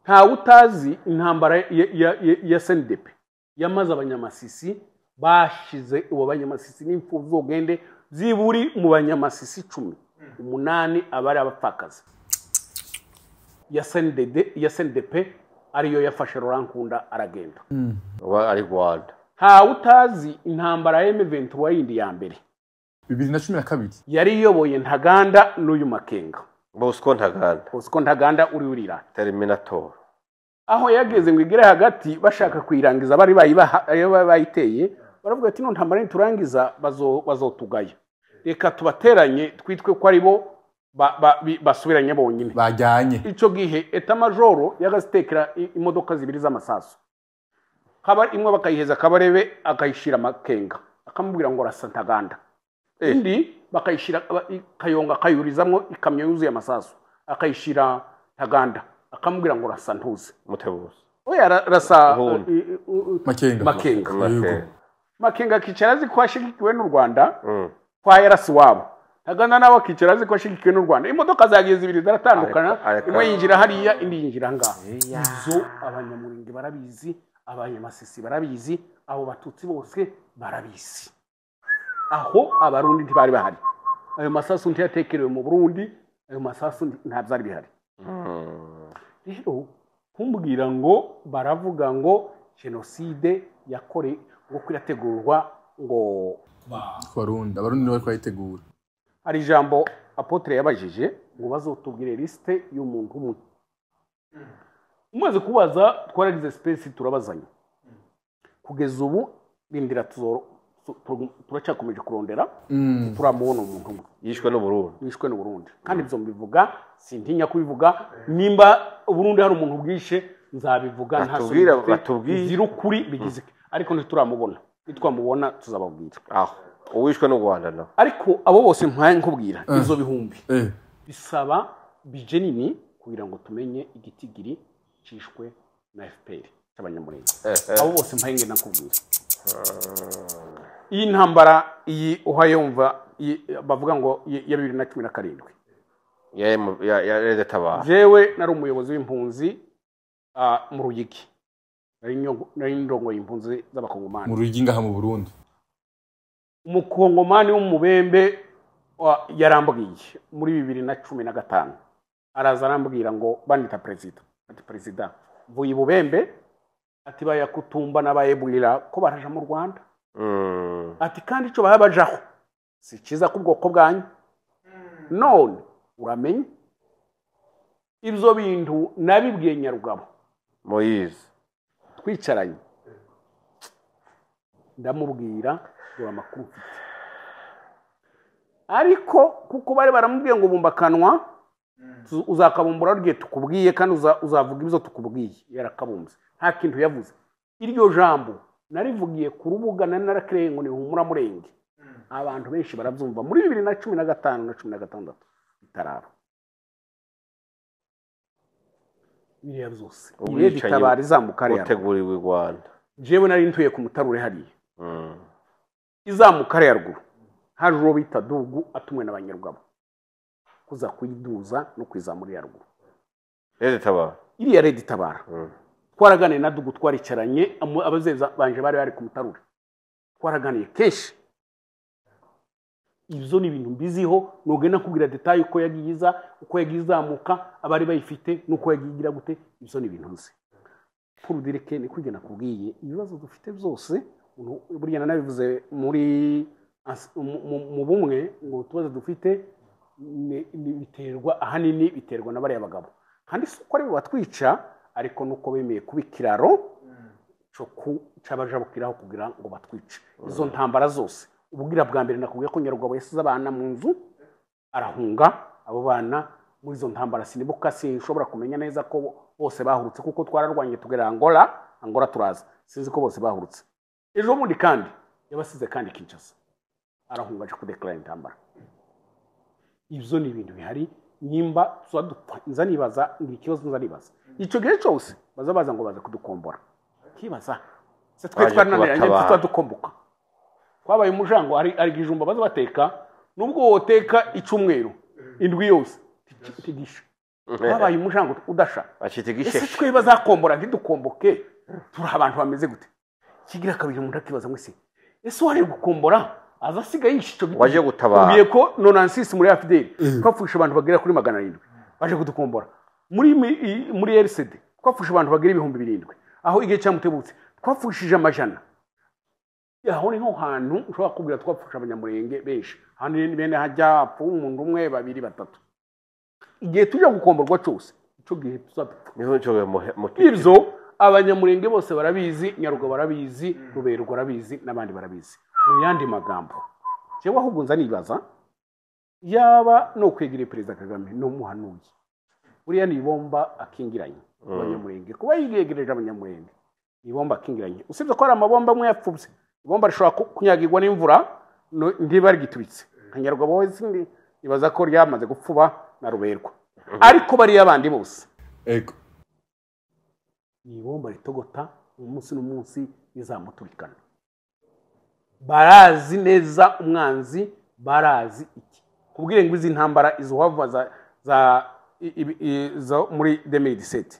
nta utazi intambara ya SNDP yamaze abanyamasisi bashize uwo banyamasisi n'imfuvu zogende ziburi mu banyamasisi 18 abari abapfakaza ya SNDP ariyo yafashe Rurankunda aragenda ari Rwanda nta utazi intambara ya M23 yindi ya mbere 2012 yari yoboye Ntaganda n'uyu Makenga Bosco Ntaganda uri urira Terminator aho yageze ngo igire hagati bashaka kwirangiza bari bayiteye baravuga ati no ntambara niturangiza bazotugaya reka tubateranye twitwe ko ari bo basubiranye bonyine bajyanye ico gihe eta majoro yagazitekera imodoka zibiri z'amasaso kaba imwe bakayiheza Kabarebe akayishira Makenga akamubwira ngo rasa Ntaganda indi bakayishira Kayonga kayurizamwo ikamyo yuzuye amasaso akayishira Ntaganda akamubwira ngo rasa Ntuze Mutebutsi oya rasa Makenga kicara zikwashigikiwe n'u Rwanda kwa yarasi wabo Ntaganda nawe kicara zikwashigikiwe n'u Rwanda imodoka zagiye zibiri zaratandukana imwe yinjira hariya indi yinjira ngaho izo abanyamurenge barabizi abanyamasisi barabizi abo batutsi bose barabizi aho abarundi ntibari bahari ayo masasu ntiyatekerewe mu Burundi ayo masasu ntabyari bihari rero kumbwira ngo baravuga ngo genocide yakore ngo kwirategurwa ngo abarundi bari kwayitegura hari ijambo Apotre yabajije ngo bazotubwire liste y'umuntu umwe umaze kubaza twaragize space turabazanya kugeza ubu bindira turacyakomeje kurondera turamubona umuntu umwe yishwe no Burundi kandi byo mbivuga sintinya kubivuga nimba Burundi hari umuntu bwishe nzabivuga batubwira ukuri bigize ariko ntituramubona nitwamubona tuzababwira aho uwishwe no Rwanda na ariko abo bose mpaye nkubwira izo bihumbi bisaba bije nini kugira ngo tumenye igitigiri cishwe na FPR cy'abanyamurenge abo bose mpaye ngenda nkubwira iyi ntambara iyi uhayumva bavuga ngo ya 2017 ya leta tabara jewe nari umuyobozi w'impunzi mu Ruyigi nari ndongo y'impunzi z'abakongomani mu Ruyigi ngaha mu Burundi umukongomani w'umubembe yarambwiye muri 2015 araza arambwira ngo bandita president vuye bubembe ati bayakutumba nabayebwira ko baraja mu Rwanda ati kandi ico babajaho si kiza ku bwoko bwanyu none uramenye ibyo bintu nabibwiye Nyarugabo Moise twicaranye ndamubwira ngo amakuru mfite ariko kuko bari baramubwiye ngo bumbakanwa uzakabumbura rye tukubwiye kandi uzavuga ibyo tukubwiye yarakabumbye nta kintu yavuze iryo jambo narivugiye ku rubuga narakereye ngo ni humura murenge abantu benshi barabyumva muri 2015 na 16 bitaraba biriya byose iyo bitabara izamukare uteguriwe u Rwanda jewe nari ntuye ku mutarure hariya izamukare ya ruguru hari ro bita Dugu atumwe n'abanyarugabo kuza kuyiduza no kwizamura ya ruguru Rede Tabara iriya Rede Tabara twaraganiye na Dugu twaricaranye abazeza banje bari ku mutarura twaraganiye kenshi ibyo ni ibintu mbiziho nugenda kubwira detail uko yagiyiza uko yagizamuka abari bayifite nuko yagigira gute ibyo ni ibintu nzi kuri direke ni kugena kubwiye ibibazo dufite byose buriya nanabivuze muri mu bumwe ngo tubazo dufite biterwa ahanini biterwa na bariya bagabo kandi uko ari batwica ariko nuko bemeye kubikiraro cyo cyabajabukiraho kugira ngo batwice izo ntambara zose ubwira bwa mbere nakubwiye ko Nyarugabo yasize abana mu nzu arahunga abo bana muri izo ntambara sinibuka sinshobora kumenya neza ko bose bahurutse kuko twararwanye tugera Angola turaza sinzi ko bose bahurutse ejo bundi kandi yabasize kandi Kinshasa arahunga aje kudeclare intambara ibyo ni ibintu bihari nyimba tuzadupfa nzanibaza ikibazo nzanibaza icyo gihe cyose baza ngo baze kudukombora kibaza se twananiranye tutadukomboka kwabaye umujango ari gijumba baza bateka nubwo woteka icumweru indwi yose tigisha kwabaye umujango udasha bacitigishe ese twe bazakombora ntidukomboke turi abantu bameze gute kigira kabiri umuntu akibaza ngo ese wari gukombora azasiga yishico waje gutabara ubiye ko 96 muri AFDL twapfusha abantu bagera kuri 700 baje kudukombora muri RCD twapfusha abantu bagera 700 aho igihe cyamutebutse twapfushije amajana yaho ni ho hantu ushobora kubwira twapfusha abanyamurenge benshi hano ni bene hajya apfu umuntu umwe babiri batatu igihe tujya gukomborwa cyose ico gihe tuzapfa niho cyo ibyo abanyamurenge bose barabizi Nyarugabo barabizi Ruberwa barabizi nabandi barabizi mu yandi magambo cyewe ahubwo nzanibaza yaba no kwegera Perezida Kagame no muhanuye buriya ni bomba akingiranye abanyamurenge kuba yigegereje abanyamurenge ni bomba akingiranye usibye ko ari amabomba amwe yapfubye bomba rishobora kunyagirwa n'imvura ndiba rigitubitse Nyarugabo wese ibaza ko ryamaze gupfuba na Ruberwa ariko bari yabandi bose ego ni bomba ritogota umunsi n'umunsi bizamuturikana barazi neza umwanzi barazi iki kubwire ngo izi ntambara izo hava za muri 2017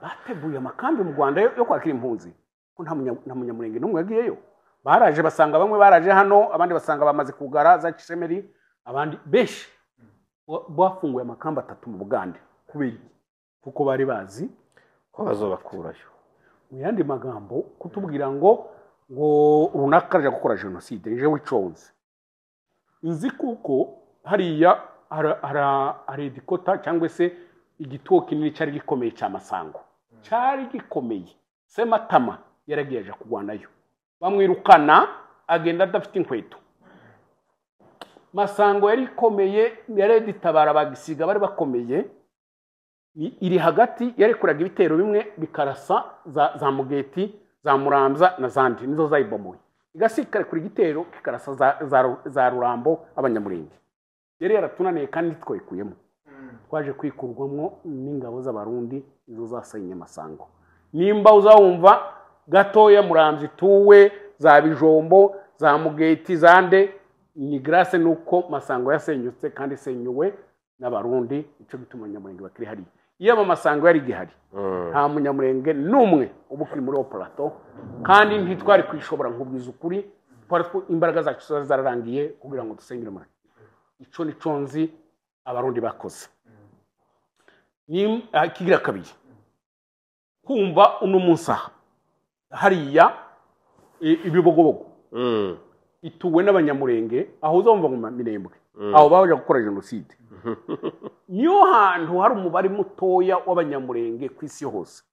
bateguye amakambi mu Rwanda yo kwakira impunzi ko nta munyamurenge n'umwe yagiyeyo baraje basanga bamwe baraje hano abandi basanga bamaze kugara za Kisemeri abandi beshi bafunguye amakambi 3 mu Bugande kubiri kuko bari bazi ko bazobakurayo mu yandi magambo kutubwira ngo runaka aje gukora genocide nije wiconze nzi kuko hariya hari dikota cyangwa se igituo kinini cyari gikomeye cya Masango cyari gikomeye se Matama yaragiye aje kugwanayo bamwirukana agenda adafite inkweto Masango yari ikomeye Rede Tabara bagisiga bari bakomeye iri hagati yari kuraga ibitero bimwe bikarasa za Mugeti za Muramza na zandi nizo zayibomoye igasikare kuri gitero kikarasa za Rurambo abanyamurenge yari yaratunaniye kandi twekuyemo twaje kwikurwamwo n'ingabo z'abarundi izo zasenye Masango nimba uzawumva gatoya Muramzi tuwe za Bijombo za Mugeti zande ni grâce nuko Masango yasenyutse kandi senyuwe n'abarundi ico gituma nyamurenge bakiri hari iyo Masango yari gihari nta munyamurenge numwe ubukiri muri operato kandi ntitwari kwishobora nkubwiza ukuri imbaraga zacu zararangiye kugira ngo dusengere muri ico ni conzi abarundi bakoze ni kigira kabiri kumva uno munsi hariya ibibogobogo ituwe n'abanyamurenge aho uzumva mu Minembwe aho baje gukora genocide niyo hantu hari umubare mutoya w'abanyamurenge ku isi hose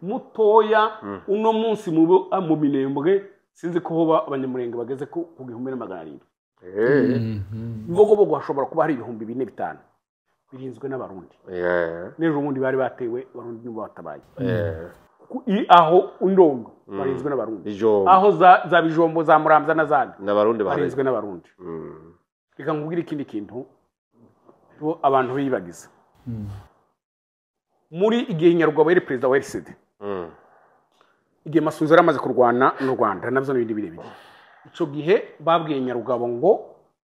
mutoya uno munsi mu Minembwe sinzi ko hoba abanyamurenge bageze ku 1700 ibibogobogo hashobora kuba hari 4,500 birinzwe n'abarundi n'ejo bundi bari batewe abarundi nibo batabaye aho Undondo barinzwe n'abarundi aho za Bijombo za Muramza na zandi n'abarundi barinzwe n'abarundi reka nkubwire ikindi kintu abantu bibagiza muri igihe Nyarugabo yari perezida wa RCD igihe Masunzu amaze kurwana n'u Rwanda nabyo n'ibindi birebire ico gihe babwiye Nyarugabo ngo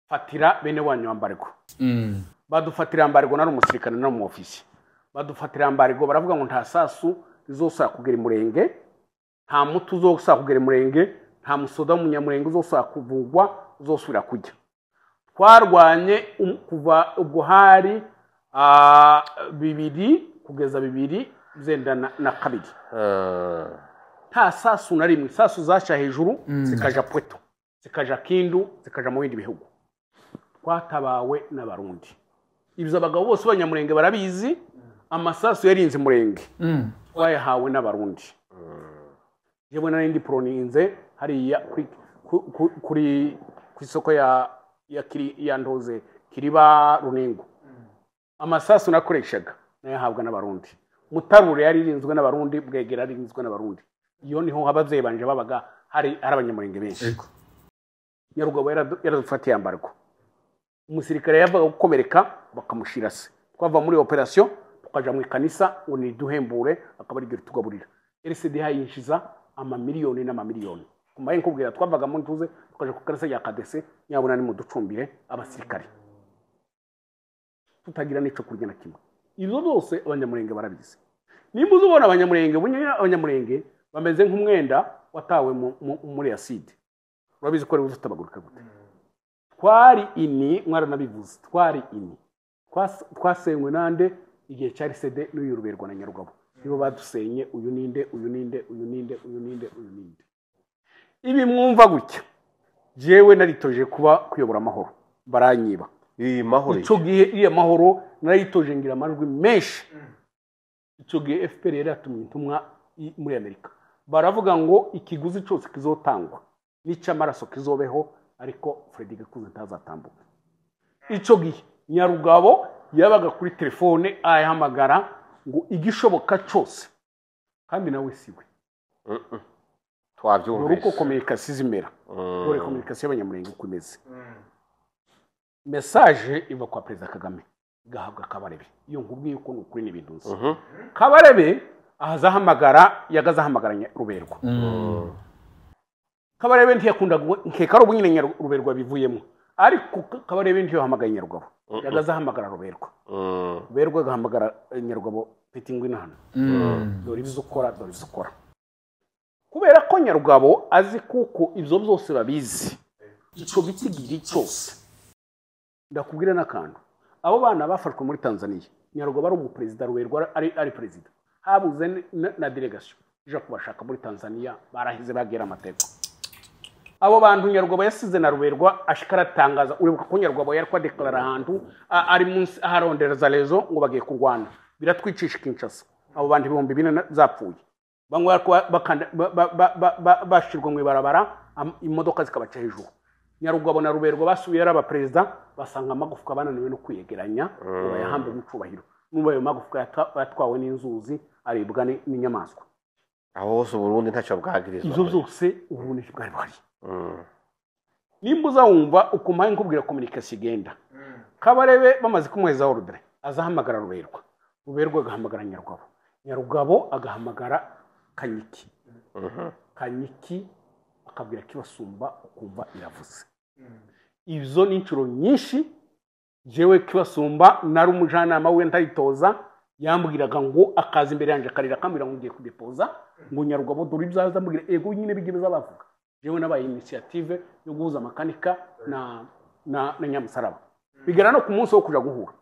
fatira bene wanyu ambargo badufatira ambargo nari umusirikare no mu ofisi badufatira ambargo baravuga ngo nta sasu rizosa kugera imurenge nta mutu uzosa kugera imurenge nta musoda w'umunyamurenge uzosa kuvugwa uzosubira kujya twarwanye kuva ubwo hari 2 kugeza 2 zenda na kabiri nta sasu na rimwe sasu zasha hejuru zikaja Pweto zikaja Kindu zikaja mu bindi bihugu twatabawe n'abarundi ibyo abagabo bose b'abanyamurenge barabizi amasasu yarinze murenge twayahawe n'abarundi yewe narindi proninze hariya kuri isoko ya Ndoze Kiriba Runengo amasasu nakoreshaga nayahabwa n'abarundi Mutarure yaririnzwe n'abarundi Bwegera yaririnzwe n'abarundi iyo niho abavyeyi banje babaga hari abanyamurenge benshi Nyarugabo yaradufatiye ambargo umusirikare yavaga gukomereka bakamushira se twava muri operation tukaja mu kanisa ngo ni duhembure akaba ari tugaburira RCD hayishiza amamiliyoni n'amamiliyoni kumbaye nkubwira twavaga mu ntuze tukaje ku kanisa ya KDC nyabona ni mu ducumbire abasirikare tutagira nico kurya na kimwe izo zose abanyamurenge barabizi nimba uzubona abanyamurenge bameze nk'umwenda watawe muri acide urabizi ko ari utabagurika gute twari ini mwara nabivuze twari ini twasenywe nande igihe cyari CD n'uyuruberwa na Nyarugabo nibo badusenye uyu ninde ibi mwumva gutya jewe naritoje kuba kuyobora amahoro baranyiba mahoro ico gihe iya mahoro naritoje ngira amajwi menshi ico gihe FPR yaratumye intumwa muri Amerika baravuga ngo ikiguzi cyose kizotangwa n'icamaraso kizobeho ariko Freddy Gakuze ntazatambuka ico gihe Nyarugabo yabaga kuri telefone ayahamagara ngo igishoboka cyose kandi nawe siwe twabyumvise uko communication zimera dore communication y'abanyamurenge uko imeze message iva kwa Perezida Kagame gahabwa Kabarebe iyo nkubwiye uko n'ukuri n'ibintu nzi Kabarebe yagazahamagara Ruberwa Kabarebe ntiyakunda nkeka ari ubunyine Ruberwa bivuyemo ariko Kabarebe ntiyohamagaye Nyarugabo yagazahamagara Ruberwa Ruberwa agahamagara Nyarugabo pitingwe nahano dore ibizukora kubera ko Nyarugabo azi kuko ivyo byose babizi ico bitigiri cyose ndakubwira nakantu abo bana bafashwe muri Tanzania Nyarugabo ari umupresident Ruberwa ari president habuze na delegation ije kubashaka muri Tanzania barahize bagera amateko abo bantu Nyarugabo yasize na Ruberwa ashikaratangaza uribuka ko Nyarugabo yari kwa declare ahantu ari munsi aharondereza rezo ngo bagiye kurwana biratwicisha Kinshasa abo bantu 2000 zapfuye bamwe bashirwa mu ibarabara imodoka zikabaca hejuru Nyarugabo na Ruberwa basubiye ari abapresident basanga amagufwa bananiwe no kwiyegeranya bayahambe mu cubahiro n'ubu ayo magufwa yatwawe n'inzuzi aribwa n'inyamaswa aho hose Burundi ntacyo bwagirizwa izo zose Burundi bwari bari nimba uzawumva ukumaye nkubwira communication igenda Kabarebe bamaze kumweza ordre azahamagara Ruberwa agahamagara Nyarugabo agahamagara Kanyiki akabwira Kibasumba ukumva iravuze izo ni incuro nyinshi jewe Kibasumba nari umujana we ntayitoza yambwiraga ngo akaza imbere yanje karira kambira ngo ngiye kudepoza ngo Nyarugabo dore ibyaza mbwira ego nyine bigibeza bavuga jewe nabaye initiative yo guhuza makanika na Nyamusaraba bigera no ku munsi wo kuja guhura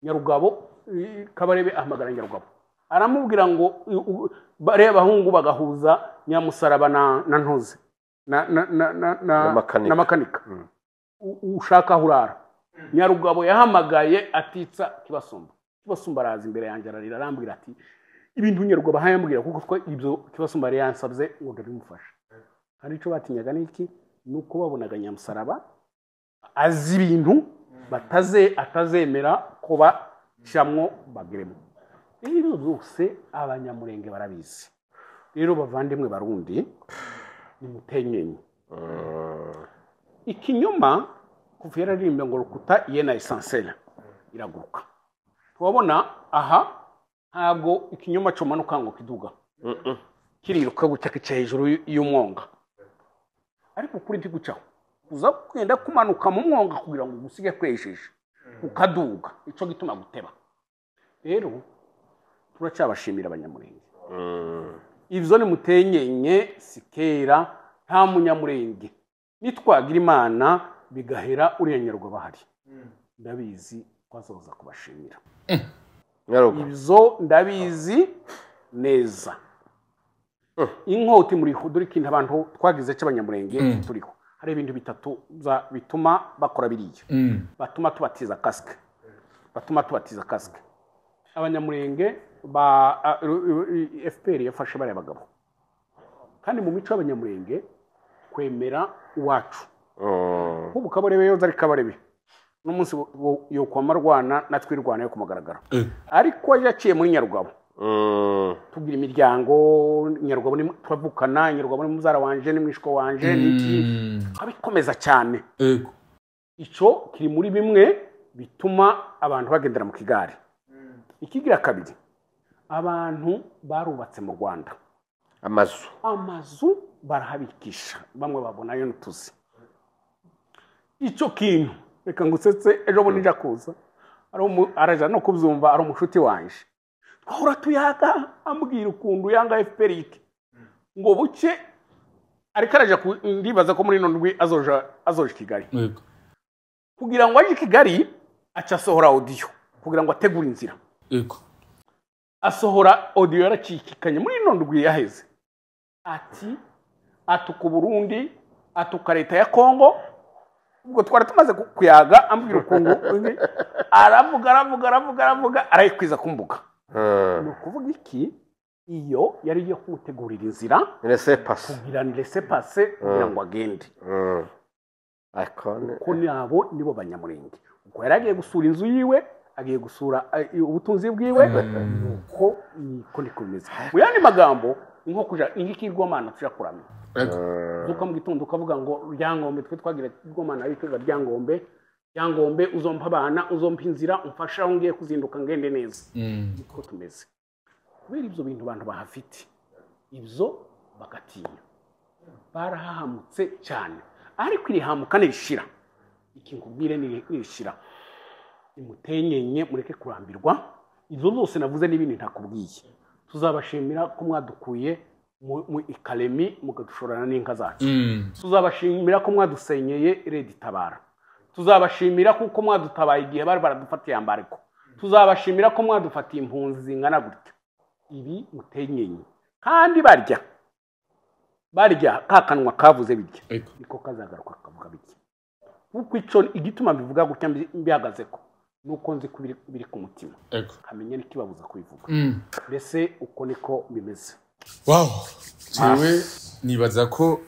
Nyarugabo Kabarebe ahamagara Nyarugabo aramubwira ngo bareba bahungu bagahuza Nyamusaraba na Ntoze na makanika ushaka hurara Nyarugabo yahamagaye atitsa Kibasumba araza imbere yanje arambwira ati ibintu Nyarugabo hayambwira kuko ibyo Kibasumba yari yansabye ngo ndabimufasha kandi ico batinyaga niki nuko babonaga Nyamusaraba azi ibintu atazemera kuba shamwo bagiremo rero byose abanyamurenge barabizi rero bavandimwe barundi ni mutenyenye ikinyoma kuvera rimbe ngo rukuta yena essentiel iraguruka tubona aha ntago ikinyoma cyo manuka ngo kiduga kiriruka gucaka hejuru y'umwonga ariko kuri ndi gucaho uza kugenda kumanuka mu mwonga kugira ngo gusige kwesheje ukaduga ico gituma guteba rero turacyabashimira abanyamurenge ivyo ni mutenyenye sikera nta munyamurenge nitwagira imana bigahera urenyerwa bahari ndabizi kwazoza kubashimira ivyo ndabizi neza inkoti muri huduri kintu abantu twagize cy'abanyamurenge turiho hari ibintu bitatu bituma bakora biriya batuma tubatiza kasike abanyamurenge ba FPR yafashe bari abagabo kandi mu mico y'abanyamurenge kwemera uwacu nk'ubu kabarebe yoza ari kabarebe n'umunsi yo kwamarwana natwirwana yo kumugaragara ariko yaciye muri Nyarugabo tugira imiryango Nyarugabo ni turavukana Nyarugabo ni muzara wanje ni mwishiko wanje niki abikomeza cyane ico kiri muri bimwe bituma abantu bagendera mu kigari ikigira kabiri abantu barubatse mu Rwanda amazu barahabikisha bamwe babona yo nutuzi ico kintu reka ngusetse ejo bo nija kuza araja no kubyumva ari umushuti wanje twahora tuyaga ambwira ukundu yanga FPR iki ngo buke ariko araja ndibaza ko muri nondwi azoje Kigali kugira ngo aje Kigali aca sohora audio kugira ngo ategure inzira asohora audio yarakikikanye muri nondwi yaheze ati atuku Burundi atuka leta ya Kongo ubwo twara tumaze kuyaga ambwira ukungu aravuga arayikwiza kumbuga no kuvuga iki iyo yari yo kumutegurira inzira kugira ngo laissez-passer kugira ngo agende ko nabo nibo banyamurenge ubwo yaragiye gusura inzu yiwe agiye gusura ubutunzi bwiwe nuko niko nikomeza mu yandi magambo nko kuja ingikirwamana tuja kuramya zuko mu gitondo ukavuga ngo ryangombe twe twagira igomana ariko ryangombe uzompa abana uzompa inzira umfasha ngiye kuzinduka ngende neza niko tumeze kubera ibyo bintu abantu bahafite ibyo bagatinya barahahamutse cyane ariko irihamuka nishira iki nkubwire nishira imutenyenye mureke kurambirwa izo zose navuze n'ibindi ntakubwiye tuzabashimira ko mwadukuye mu ikalemi mugadushorana n'inka zacu tuzabashimira ko mwadusenyeye Redi Tabara tuzabashimira kuko mwadutabaye igihe bari baradufatiye ambariko tuzabashimira ko mwadufatiye impunzi zingana gutya ibi mutenyenye kandi barya kakanwa kavuze bijya niko kazagaruka kavuga bijya kuko ico igituma bivuga gutya mbihagaze ko nuko nzi kubiri ku mutima kamenya nikibabuza kubivuga mbese uko niko bimeze jewe nibaza ko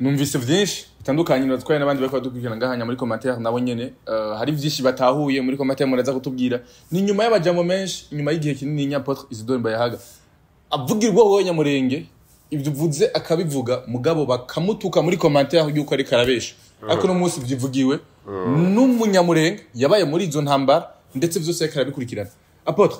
numvise byinshi bitandukanye natwaye n'abandi bako badukurikirana ngahanya muri commentaire nabo nyene hari byinshi batahuye muri commentaire muraza kutubwira ni nyuma y'abajamo menshi nyuma y'igihe kinini Nyapotre Isidore Mbayahaga avugirwa wowe Nyamurenge ibyo uvuze akabivuga mugabo bakamutuka muri commentaire yuko ari karabesha ariko no munsi byivugiwe n'umunyamurenge yabaye muri izo ntambara ndetse byose yakarabikurikirana Apotre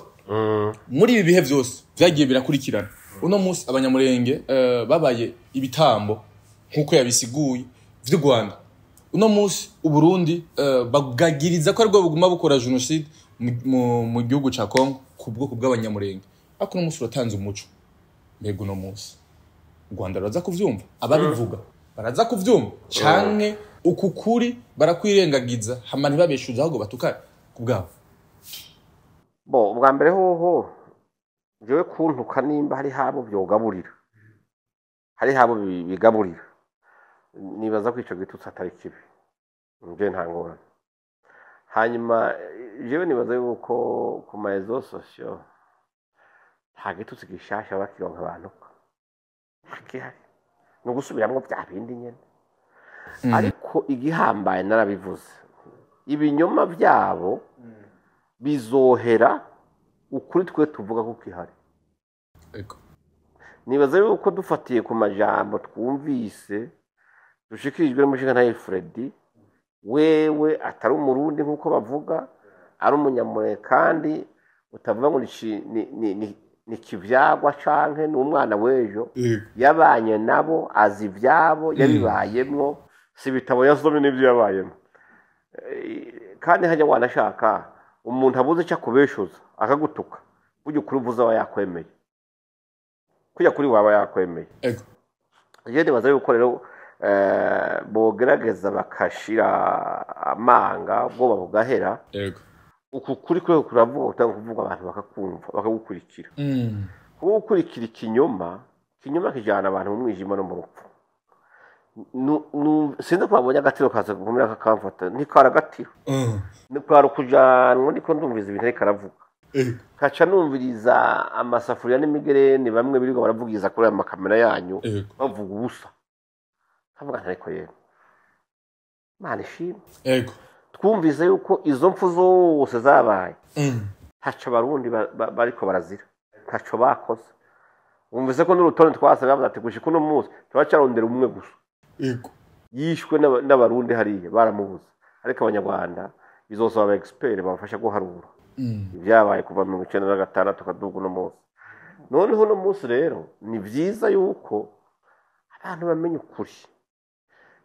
muri ibi bihe byose byagiye birakurikirana uno munsi abanyamurenge babaye ibitambo nkuko yabisiguye vy'u Rwanda uno munsi uburundi bagagiriza ko ariko buguma bukora genocide mu gihugu ca Kongo kubwo bw'abanyamurenge ariko uno munsi uratanze umuco mbego uno munsi u Rwanda raza kuvyumva ababivuga baraza kuvyumva canke ukukuri barakwirengagiza hama ntibabeshuza ahubwo batukana kubwabo ubwa mbere hoho jewe kuntuka nimba hari habo byogaburira hari habo bigaburira nibaza ko ico gitutsi atari kibi nje ntangora hanyuma jewe nibaza yuko ku marezo sociaux nta gitutsi gishasha bakironka abantu hakihari no gusubiramwo bya bindi nyene ariko igihambaye narabivuze ibinyoma byabo bizohera ukuri twe tuvuga ko kihari nibaza yuko dufatiye ku majambo twumvise dushikirijwe n'umushinga na Freddy wewe atari umurundi nkuko bavuga ari umunyamure kandi utavuga ngo ni kivyagwa canke n'umwana wejo yabanye nabo azi ivyabo yabibayemwo si ibitabo yasomye n'ibyo yabayemo. Kandi hajya wanashaka umuntu abuze icyo akubeshuza akagutuka ujya ukuri uvuze aba yakwemeye kujya kuri waba yakwemeye. Iyo nibaza yuko rero bogerageza bakashira amanga ubwoba bugahera. Uku kuri kuri kuravuga utanga kuvuga abantu bakakumva bakagukurikira. Gukurikira ikinyoma kijana abantu mu mwijima no mu rupfu. Sinzi ko babonye agatiro kaza gukomera kakamfata ntikara agatiro. Nikwara kujanwa ndiko ndumviriza ibintu ariko aravuga. Kaca numviriza amasafuriya n'imigereni bamwe birigo baravugiza kuri amakamera yanyu bavuga ubusa. Kavuga ariko yego Mana ishimwe. Twumvise yuko izo mpfu zose zabaye ntaco barundi bariko barazira ntaco bakoze. Wumvise ko n'urutonde twasabye bavuga ati gushika uno munsi turacarondera umwe gusa yishwe n'abarundi hariya baramubuza, ariko abanyarwanda bizosaba aba expert bafasha guharura ibyabaye kuva 1996 kadugu no munsi. Noneho no munsi rero ni byiza yuko abantu bamenye ukuri.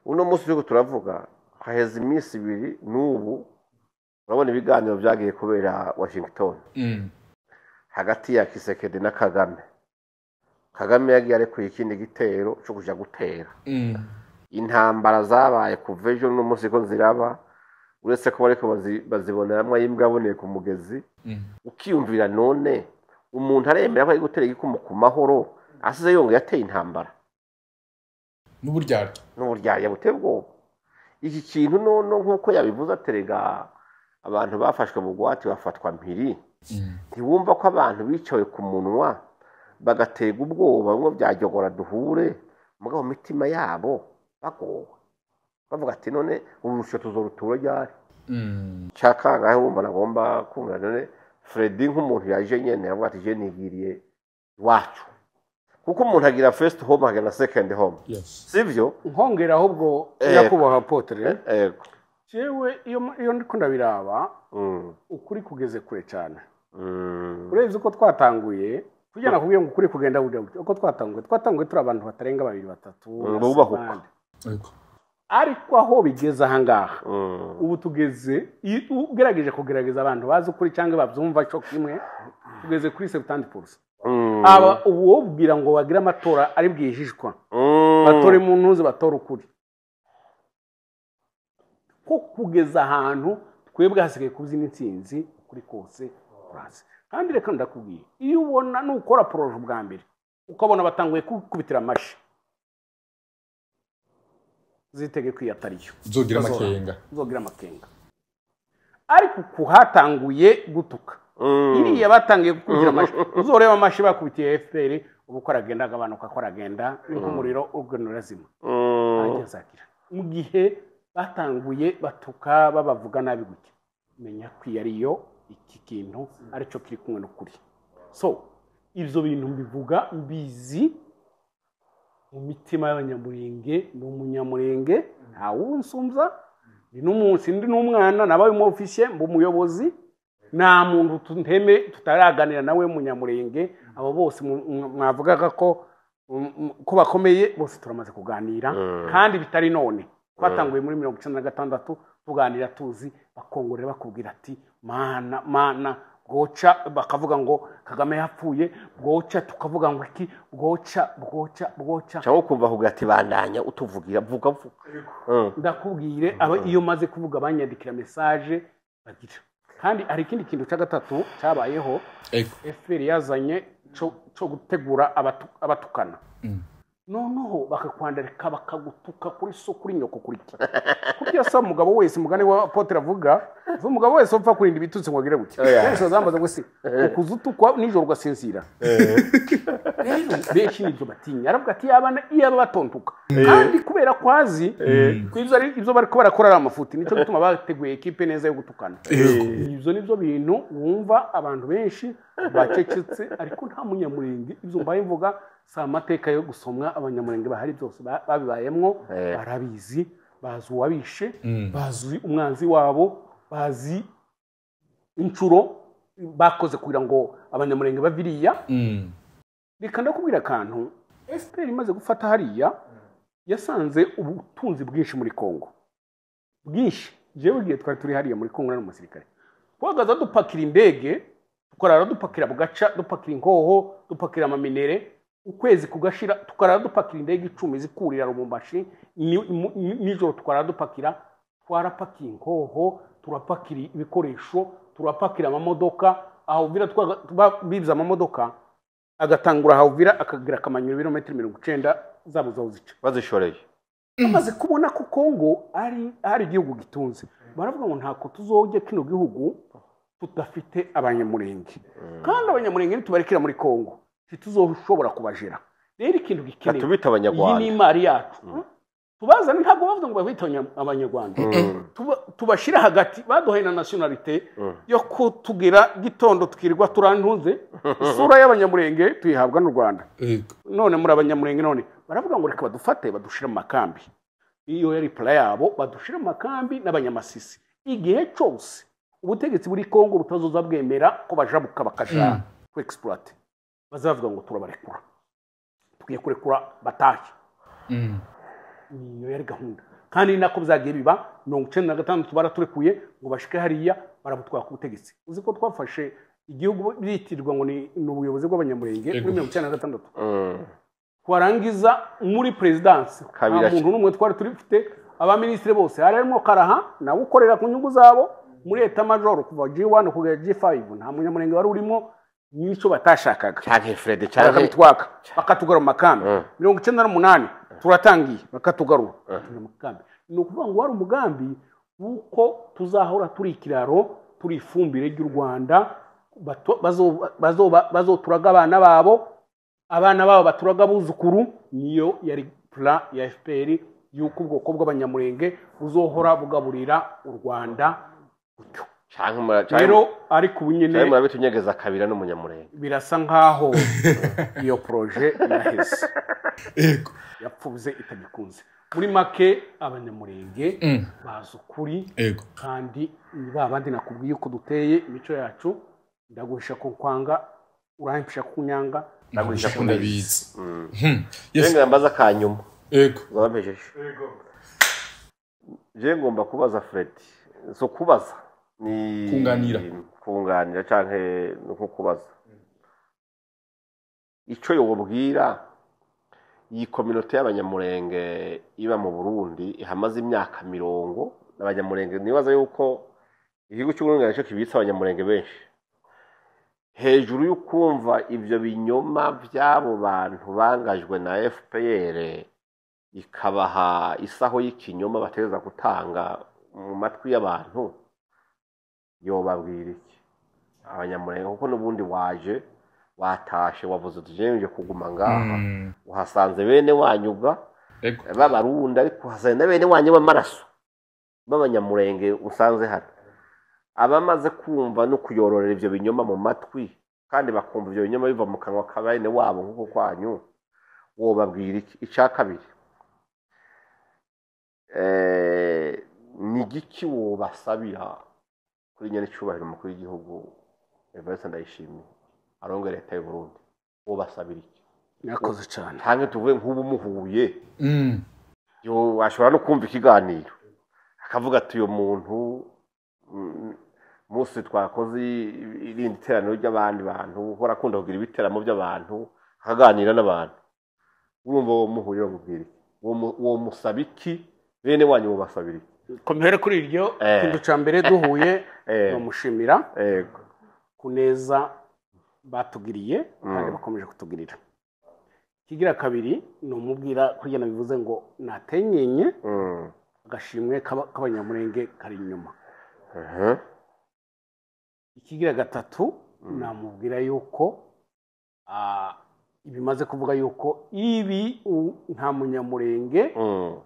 Uno munsi rero turavuga haheze iminsi 2 n'ubu urabona ibiganiro byagiye kubera Washington hagati ya Kisekedi na Kagame. Kagame yagiye arekuye ikindi gitero cyo kuja gutera. Intambara zabaye kuva ejo no munsi ko ziraba uretse ko bariko baziboneramwe yimbwa aboneye ku mugezi. Ukiyumvira none umuntu aremera ko ari gutera igikumu ku mahoro asize yongeye ateye intambara n'uburyarya butebwo. Iki kintu none nkuko yabivuze aterega abantu bafashwe mu gwati bafatwa mpiri. Ntiwumva ko abantu bicaye ku munwa bagatega ubwoba bamwe byajogora duhure mugabo mitima yabo bagowe bavuga ati none urusho tuzorutura ryari. Cyakanga aho umuntu agomba kumva none Freddy nk'umuntu yaje nyene yavuga ati je nigiriye wacu kuko umuntu agira first home agana second home. Sivyo nkongera ahubwo yakubaha Apotre jewe iyo ndiko ndabiraba ukuri kugeze kure cyane. Urevye uko twatanguye kujyana kubwiye ngo ukuri kugenda burya uko twatanguye turi abantu batarenga 2-3 bubahuka. Ariko aho bigeze ahangaha ubu tugeze ugerageje kugerageza abantu bazi ukuri cyangwa babyumva cyo kimwe tugeze kuri 70%. Aba uwo ubwira ngo bagira amatora ari bwijishwa batore mu ntuzi batora ukuri ko kugeza ahantu twebwe hasigaye kuzina intsinzi kuri kose kurase. Kandi reka ndakubwiye iyo ubona nukora proje bwa mbere ukabona batanguye kubitira amashi zitege kwiyatariyo uzogira amakenga. Ariko kuhatanguye gutuka iriya batangiye kugira amashi uzoreba amashi bakubitiye FPR ubu ko aragenda agabanuka ko aragenda nk'umuriro ubwonorazima agezakira mu gihe batanguye batuka babavuga nabi gutya menya kwiyariyo iki kintu ari cyo kiri kumwe n'ukuri. So ivyo bintu mbivuga mbizi mu mitima y'abanyamurenge n'umunyamurenge nta wunsumza ni n'umunsi ndi n'umwana nabaye mu officier mbu muyobozi nta muntu tunteme tutaraganira nawe munyamurenge. Abo bose mwavugaga ko bakomeye bose turamaze kuganira kandi bitari none twatanguye muri 1996 tuganira tuzi bakongorera bakubwira ati mana bwoca bakavuga ngo Kagame yapfuye bwoca tukavuga ngo iki bwoca cyangwa kumva kuvuga ati bandanya utuvugira vuga ndakubwire aba iyo maze kuvuga banyandikira message bagira. Kandi ari ikindi kintu cya gatatu cyabayeho FPR yazanye cyo gutegura abatukana. Noneho bakakwandarika bakagutuka kuri so kuri nyoko kuri ki kurya sa mugabo wese mugani wa Apotre avuga umugabo wese upfa kurinda ibitutsi ngo agire gutya wese zambaza ngo si ukuzutukwa nijoro gasinzira benshi nibyo batinya aravuga ati yaba batontuka kandi kubera kwazi kwivyo ari ivyo bari ko barakora ari amafuti nico gituma bateguye equipe neza yo gutukana. Ivyo nivyo bintu wumva abantu benshi bacecetse ariko nta munyamurenge ivyo mbaye mvuga sa amateka yo gusomwa abanyamurenge bahari byose babibayemwo barabizi bazi uwabishe bazi umwanzi wabo bazi incuro bakoze kugira ngo abanyamurenge baviriya. Reka ndakubwira kantu FPR imaze gufata hariya yasanze ubutunzi bwinshi muri Kongo bwinshi jewe igihe twari turi hariya muri Kongo n'umusirikare twagaza dupakira indege tukarara dupakira bugaca dupakira inkoho dupakira amaminere ukwezi kugashira tukarara dupakira indege 10 zikurira Lubumbashi nijoro tukarara dupakira twarapakiye inkoho turapakira ibikoresho turapakira amamodoka aho vira bibiza amamodoka agatangura aho vira akagira kamanyura ibirometero 90 zabo zica bazishoreye amaze kubona ko Kongo ari igihugu gitunze baravuga ngo ntako tuzojye kino gihugu tudafite abanyamurenge kandi abanyamurenge nitubarikira muri Kongo tuzoshobora kubajera rero ikintu gikeneye tubita abanyarwanda iyi ni imari yacu tubazana ntabwo bavuga ngo babita abanyarwanda tubashira hagati baduhaye na nationalite yo kutugira gitondo tukirwa turantunze isura y'abanyamurenge tuyihabwa n'u Rwanda none muri abanyamurenge none baravuga ngo reka badufate badushira mu makambi iyo yari plan yabo badushira mu makambi n'abanyamasisi igihe cyose ubutegetsi buri Kongo butazoza bwemera ko bajabuka bakaja ku exploit bazavuga ngo turabarekura tugiye kurekura batahe niyo yari gahunda kandi nako bizagiye biba 1995 baraturekuye ngo bashike hariya barabutwaka ubutegetsi uzi ko twafashe igihugu bitirwa ngo ni ubuyobozi bw'abanyamurenge muri 1996 kwarangiza muri presidence umuntu n'umwe twari turifite abaministre bose harimo Karaha nawe ukorera ku nyungu zabo muri eta major kuva G1 kugera G5 nta munyamurenge wari urimo nico batashakaga cyane Fred cyane bitwaka bakatugara mu makambi 98 turatangiye bakatugarura mu makambi no kuvuga ngo wari umugambi uko tuzahora turi ikiraro turi ifumbire ry'u Rwanda bazoturaga abana babo baturaga buzukuru niyo yari plan ya FPR yuko ubwoko bw'abanyamurenge buzohora bugaburira u Rwanda gutyo rero ariko ubunyene murabitunyegeza kabira n'umunyamurenge birasa nkaho iyo projet yaheze yapfuze itagikunze muri make abanyamurenge bazukuri kandi babandi nakubwiye ko duteye imico yacu ndaguhisha ko kwanga urampisha kunyanga ndaguhisha ko ndabizi yenga mbaza kanyuma wabejeje je ngomba kubaza Fred so kubaza ni kunganira canke no kubaza ico yobubwira iyi community y'abanyamurenge iba mu Burundi ihamaze imyaka 70 n'abanyamurenge nibaza yuko igihugu cy'Uburundi cyo kibitsa abanyamurenge benshi hejuru y'ukumva ivyo binyoma byabo bantu bangajwe na FPR ikabaha isaho y'ikinyoma bategeza gutanga mu matwi y'abantu yobabwira iki abanyamurenge kuko n'ubundi waje watashe wavuze tujenje kuguma ngaha uhasanze bene wanyuga babarundi ariko hasanze bene wanyu b'amaraso b'abanyamurenge usanze hano abamaze kumva no kuyororera ivyo binyoma mu matwi kandi bakumva ivyo binyoma biva mu kanwa kabane wabo nkuko kwanyu wobabwira iki icakabiri ni giki wobasabira kuri nyene cyubahiro mukuru w'igihugu Evariste Ndayishimiye arongo leta y'u Burundi wobasabira iki yakoze cyane hange tuvuye nk'ubu muhuye yo ashobora no kumva ikiganiro akavuga ati uyo muntu musi twakoze irindi teraniro ry'abandi bantu hora akunda kugira ibiteramo by'abantu akaganira n'abantu urumva wo muhuye bamubwira wo musabiki bene wanyu wobasabira komere kuri iryo kintu ca mbere duhuye bamushimira kuneza batugiriye kandi bakomeje kutugirira kigira kabiri no mubwira kugena bivuze ngo natenyenye agashimwe k'abanyamurenge kari inyuma ikigira gatatu namubwira yuko ibimaze kuvuga yuko ibi nta munyamurenge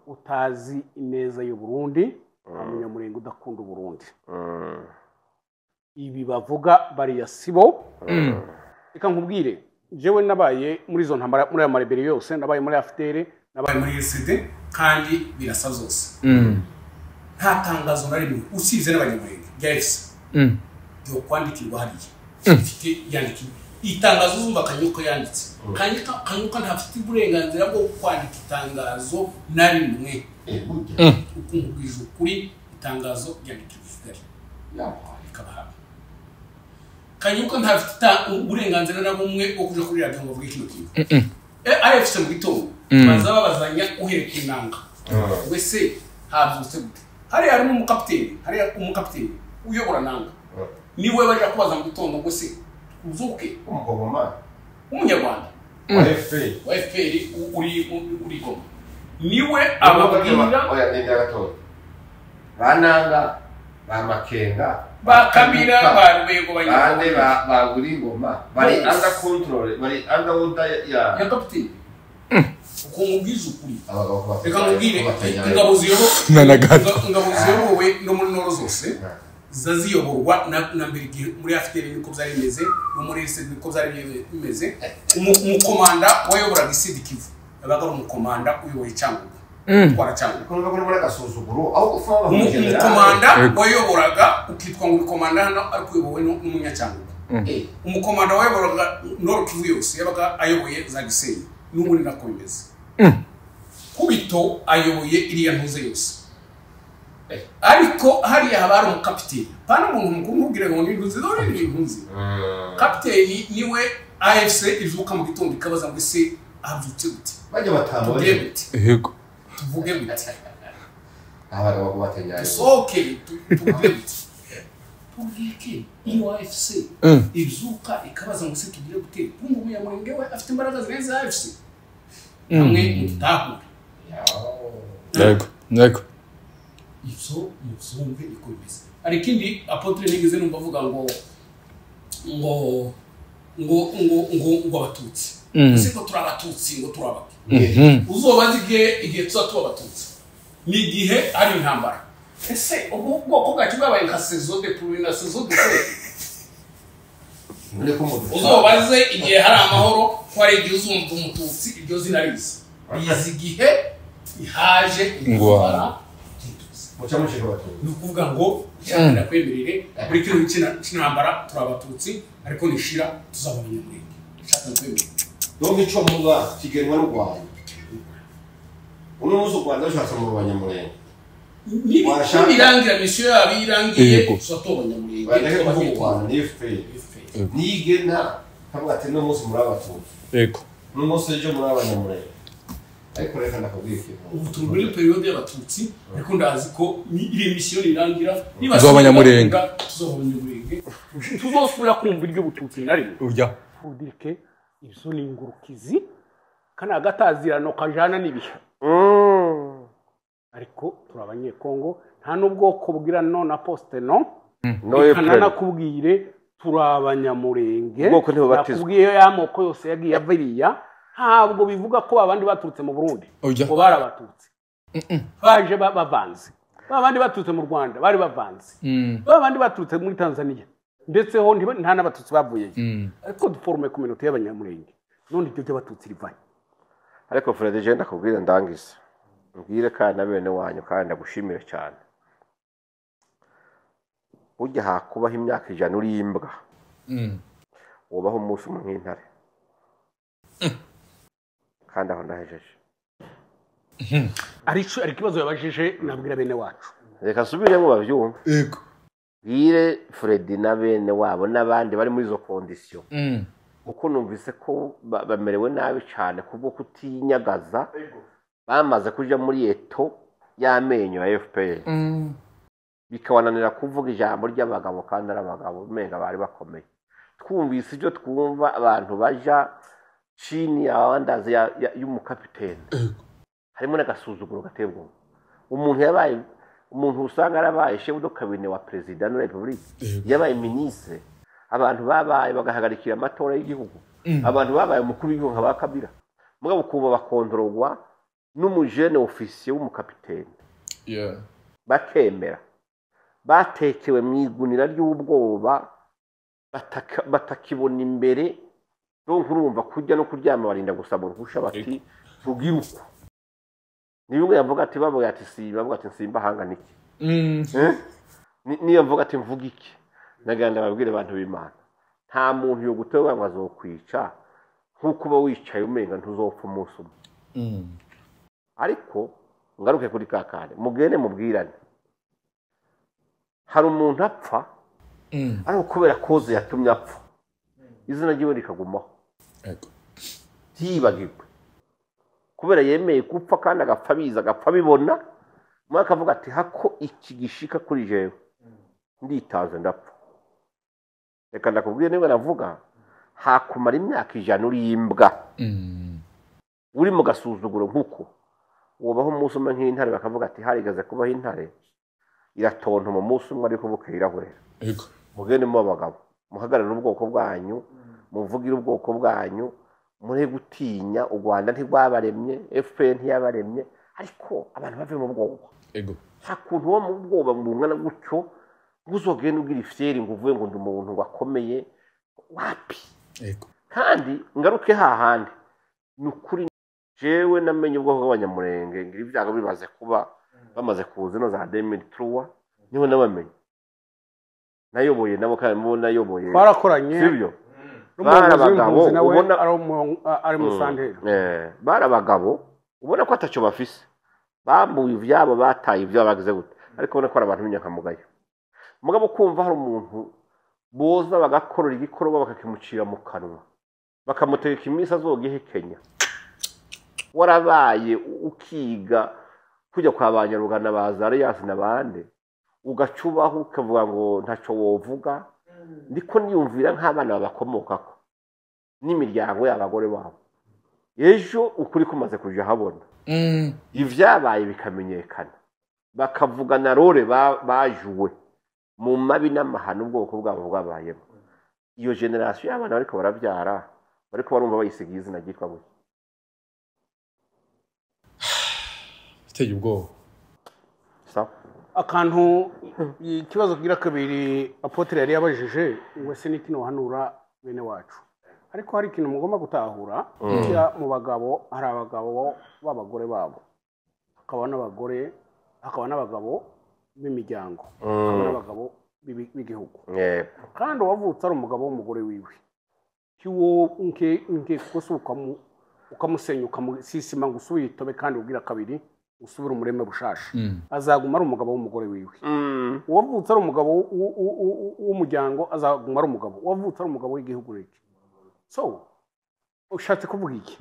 utazi ineza y'u Burundi nta munyamurenge udakunda Burundi ibi bavuga bari yasibo reka nkubwire jewe nabaye muri zo ntambara muri ya marebere yose nabaye muri aftere nabaye muri SD kandi birasa zose nta tangazo na rimwe usize n'abanyamurenge guys yo kwandikirwa hariya ifite yandikirwa itangazo uzumva Kanyuka yanditse Kanyuka ntafite uburenganzira bwo kwandika itangazo na rimwe ukungubije ukuri itangazo ryandikira Kigali ikabahama Kanyuka ntafite uburenganzira na bumwe bwo kuja kuri radio ngo avuge kino kintu AFC mu gitondo baza babazanya uhereka inanga wese habyutse gute harimo umukapiteni uyobora nanga niwe baje kubaza mu gitondo ngo se uzuke umugoma umunyarwanda wa FPR uri Goma niwe ababwira oya nenda gato bananga bamakenga bakamira barwego bande baguri Goma bari under control bari under order ya kapiteni ukumubwiza ukuri abagabo reka mubwire ingabo ziyobowe no muri noro zose zaziyoborwa na mbere muri afiteri niko byari bimeze no muri RC niko byari bimeze umukomanda wayoboraga Sud Kivu yabaga ari umukomanda uyoboye Cyangugu twara Cyangugu kuko muri gasuzuguro aho gufanga umukomanda wayoboraga ukitwa ngo umukomanda hano ari kuyobowe n'umunyacyangugu umukomanda wayoboraga Nord Kivu yose yabaga ayoboye za Gisenyi n'ubundi nako bimeze kubito ayoboye iriya ntuze yose ariko hari habari umukapiteni pana umuntu mukuru mubwire ngo n'intuze dore n'intuze kapiteni niwe AFC izuka mu gitondo ikabaza ngo se abyutse gute bajye batamba yego tuvuge gute abagabo kubatenya soke tuvuge gute tubwike iyo AFC izuka ikabaza ngo se tugire gute pungu umunyamurenge we afite imbaraga zirenze AFC amwe mutahure yego izo muzumve iko bimeze ari kindi apotre nigeze numva avuga ngo abatutsi siko turabatutsi ngo turabaki uzobaza igihe tuba abatutsi ni igihe ari intambara ese ubu bwoko bwacu bwabaye nka saison de pluie na saison de uzobaze igihe hari amahoro ko ari igihe uzumva umututsi iryo zina riza izi gihe ihaje ingwara mucamushika batutsi nukuvuga ngo cyangwa kwemerere muri kino cy'intambara turabatutsi ariko nishira tuzabamenya muri shaka kwemerera donc ico muba kigenwa n'u Rwanda uno muzo Rwanda ushatse mu banyamurenge nibirangira mission yabirangiye sotobanya muri bane ko Rwanda ni FPR nigena kavuga ati no muzo muri abatutsi yego no muzo ejo muri abanyamurenge ariko reka ndakubwira ubu turi muri periode y'abatutsi ariko ndazi ko iri mission irangira z'abanyamurenge tuzosubira kumva iryo bututsi nari urya udirike izo ni ingurukizi kana gatazirano kajana nibihe ariko turabanye Kongo nta nubwoko bwira no na poste no kana nakubwire turabanyamurenge nakubwiye yamoko yose yagiye aviriya ntabwo bivuga ko abandi baturutse mu Burundi ngo barabatutse baje bavanze babandi baturutse mu Rwanda bari bavanze babandi baturutse muri Tanzania ndetse ho nta nabatutsi bavuye ariko duforme community y'abanyamurenge none ibyo by'abatutsi rivanye ariko Fred je ndakubwira ndangiza mbwire kandi bene wanyu kandi ndagushimire cyane ujya hakubaho imyaka 100 uri imbwa ubaho umunsi mu nkintare kandi aho ndahejeje ari kibazo yabajije nabwira bene wacu reka subiremo bavyumva yego bwire Fred na bene wabo n'abandi bari muri zo condition uko numvise ko bamerewe nabi cyane kubwo kutinyagaza bamaze kuja muri eto y'amenyo ya FPR bikawananira kuvuga ijambo ry'abagabo kandi arabagabo menga bari bakomeye twumvise ibyo twumva abantu baja chini ya wandazi y'umukapiteni harimo n'agasuzuguro gatebwo umuntu usanga arabaye chef de cabinet wa president de la Republique yabaye ministre abantu babaye bagahagarikira amatora y'igihugu abantu babaye umukuru w'igihugu nka bakabira mugabo kuba bakontrolwa n'umujene officier w'umukapiteni bakemera batekewe mwigunira ry'ubwoba batakibona imbere donc urumva kujya no kuryama barinda gusaba uruhusha bati tugiruko niyo yavuga ati bavuga ati si bavuga ati simba hanga niki niyo mvuga ati mvuga iki naganda babwire abantu b'Imana nta muntu yo gutewe ngo azokwica nk'uko uba wicaye umenga ntuzopfa umunsi umwe ariko ngaruke kuri kakane mugende mubwirane hari umuntu apfa ariko kubera koze yatumye apfa izina ryiwe rikagumaho ntiyibagirwe kubera yemeye gupfa kandi agapfa biza agapfa bibona umwe akavuga ati hako iki gishika kuri jewe nditaze ndapfa reka ndakubwiye niba navuga hakumara imyaka 100 uri imbwa uri mu gasuzuguro nk'uko wobaho umunsi umwe nk'intare bakavuga ati harigeze kubaho intare iratonta mu munsi umwe ariko bukirahurera mugende mu abagabo muhagarara ubwoko bwanyu muvugire ubwoko bwanyu muri gutinya u Rwanda ntigwabaremye FPR ntiyabaremye ariko abantu bave mu bwoba nta kuntu wo mu bwoba mungana gutyo uzogenda ugira ifyeri ngo uvuye ngo ndi umuntu wakomeye wapi kandi ngaruke hahandi nukuri jewe namenye ubwoko bw'abanyamurenge ngira ibyago bibaze kuba bamaze kuza no za 2003 niho nabamenye nayoboye nabo kandi mu nayoboye barakoranye sibyo barabagabo ubona ari musandero barabagabo ubona ko atacho bafise bambuye ivyabo bataye ivyo bagize gute ariko ubona ko ari abantu b'inyankamugayo mugabo kumva hari umuntu boza bagakorora igikorwa bakakimucira mu kanwa bakamuteka imisa azogihe Kenya warabaye ukiga kujya kwa banyarugana bazariyasi nabande ugacubaho ukavuga ngo ntaco wovuga ndiko niyumvira nk'abana babakomokako n'imiryango y'abagore babo ejo ukuri kumaze kuja habona ivyabaye bikamenyekana bakavugana rore bajuwe mu mabi n'amahano ubwoko bwabo bwabayemo iyo generation y'abana bariko baravyara bariko barumva bayisigiye izina ryitwa ngo biteye ubwoba akantu ikibazo kugira kabiri apotre yari yabajije ngo se n'ikino hanura bene wacu ariko hari ikintu mugomba gutahura kira mu bagabo hari abagabo b'abagore babo hakaba n'abagabo b'imiryango hakaba n'abagabo b'igihugu kandi wavutse ari umugabo w'umugore wiwe kiwo nke kusuka ukamusenya ukamusisima ngo usubitobe kandi ubwira kabiri usubira umureme bushasha azaguma ari umugabo w'umugore wiwe wavutse ari umugabo w'umuryango azaguma ari umugabo wavutse ari umugabo w'igihugu reke so ushatse kuvuga iki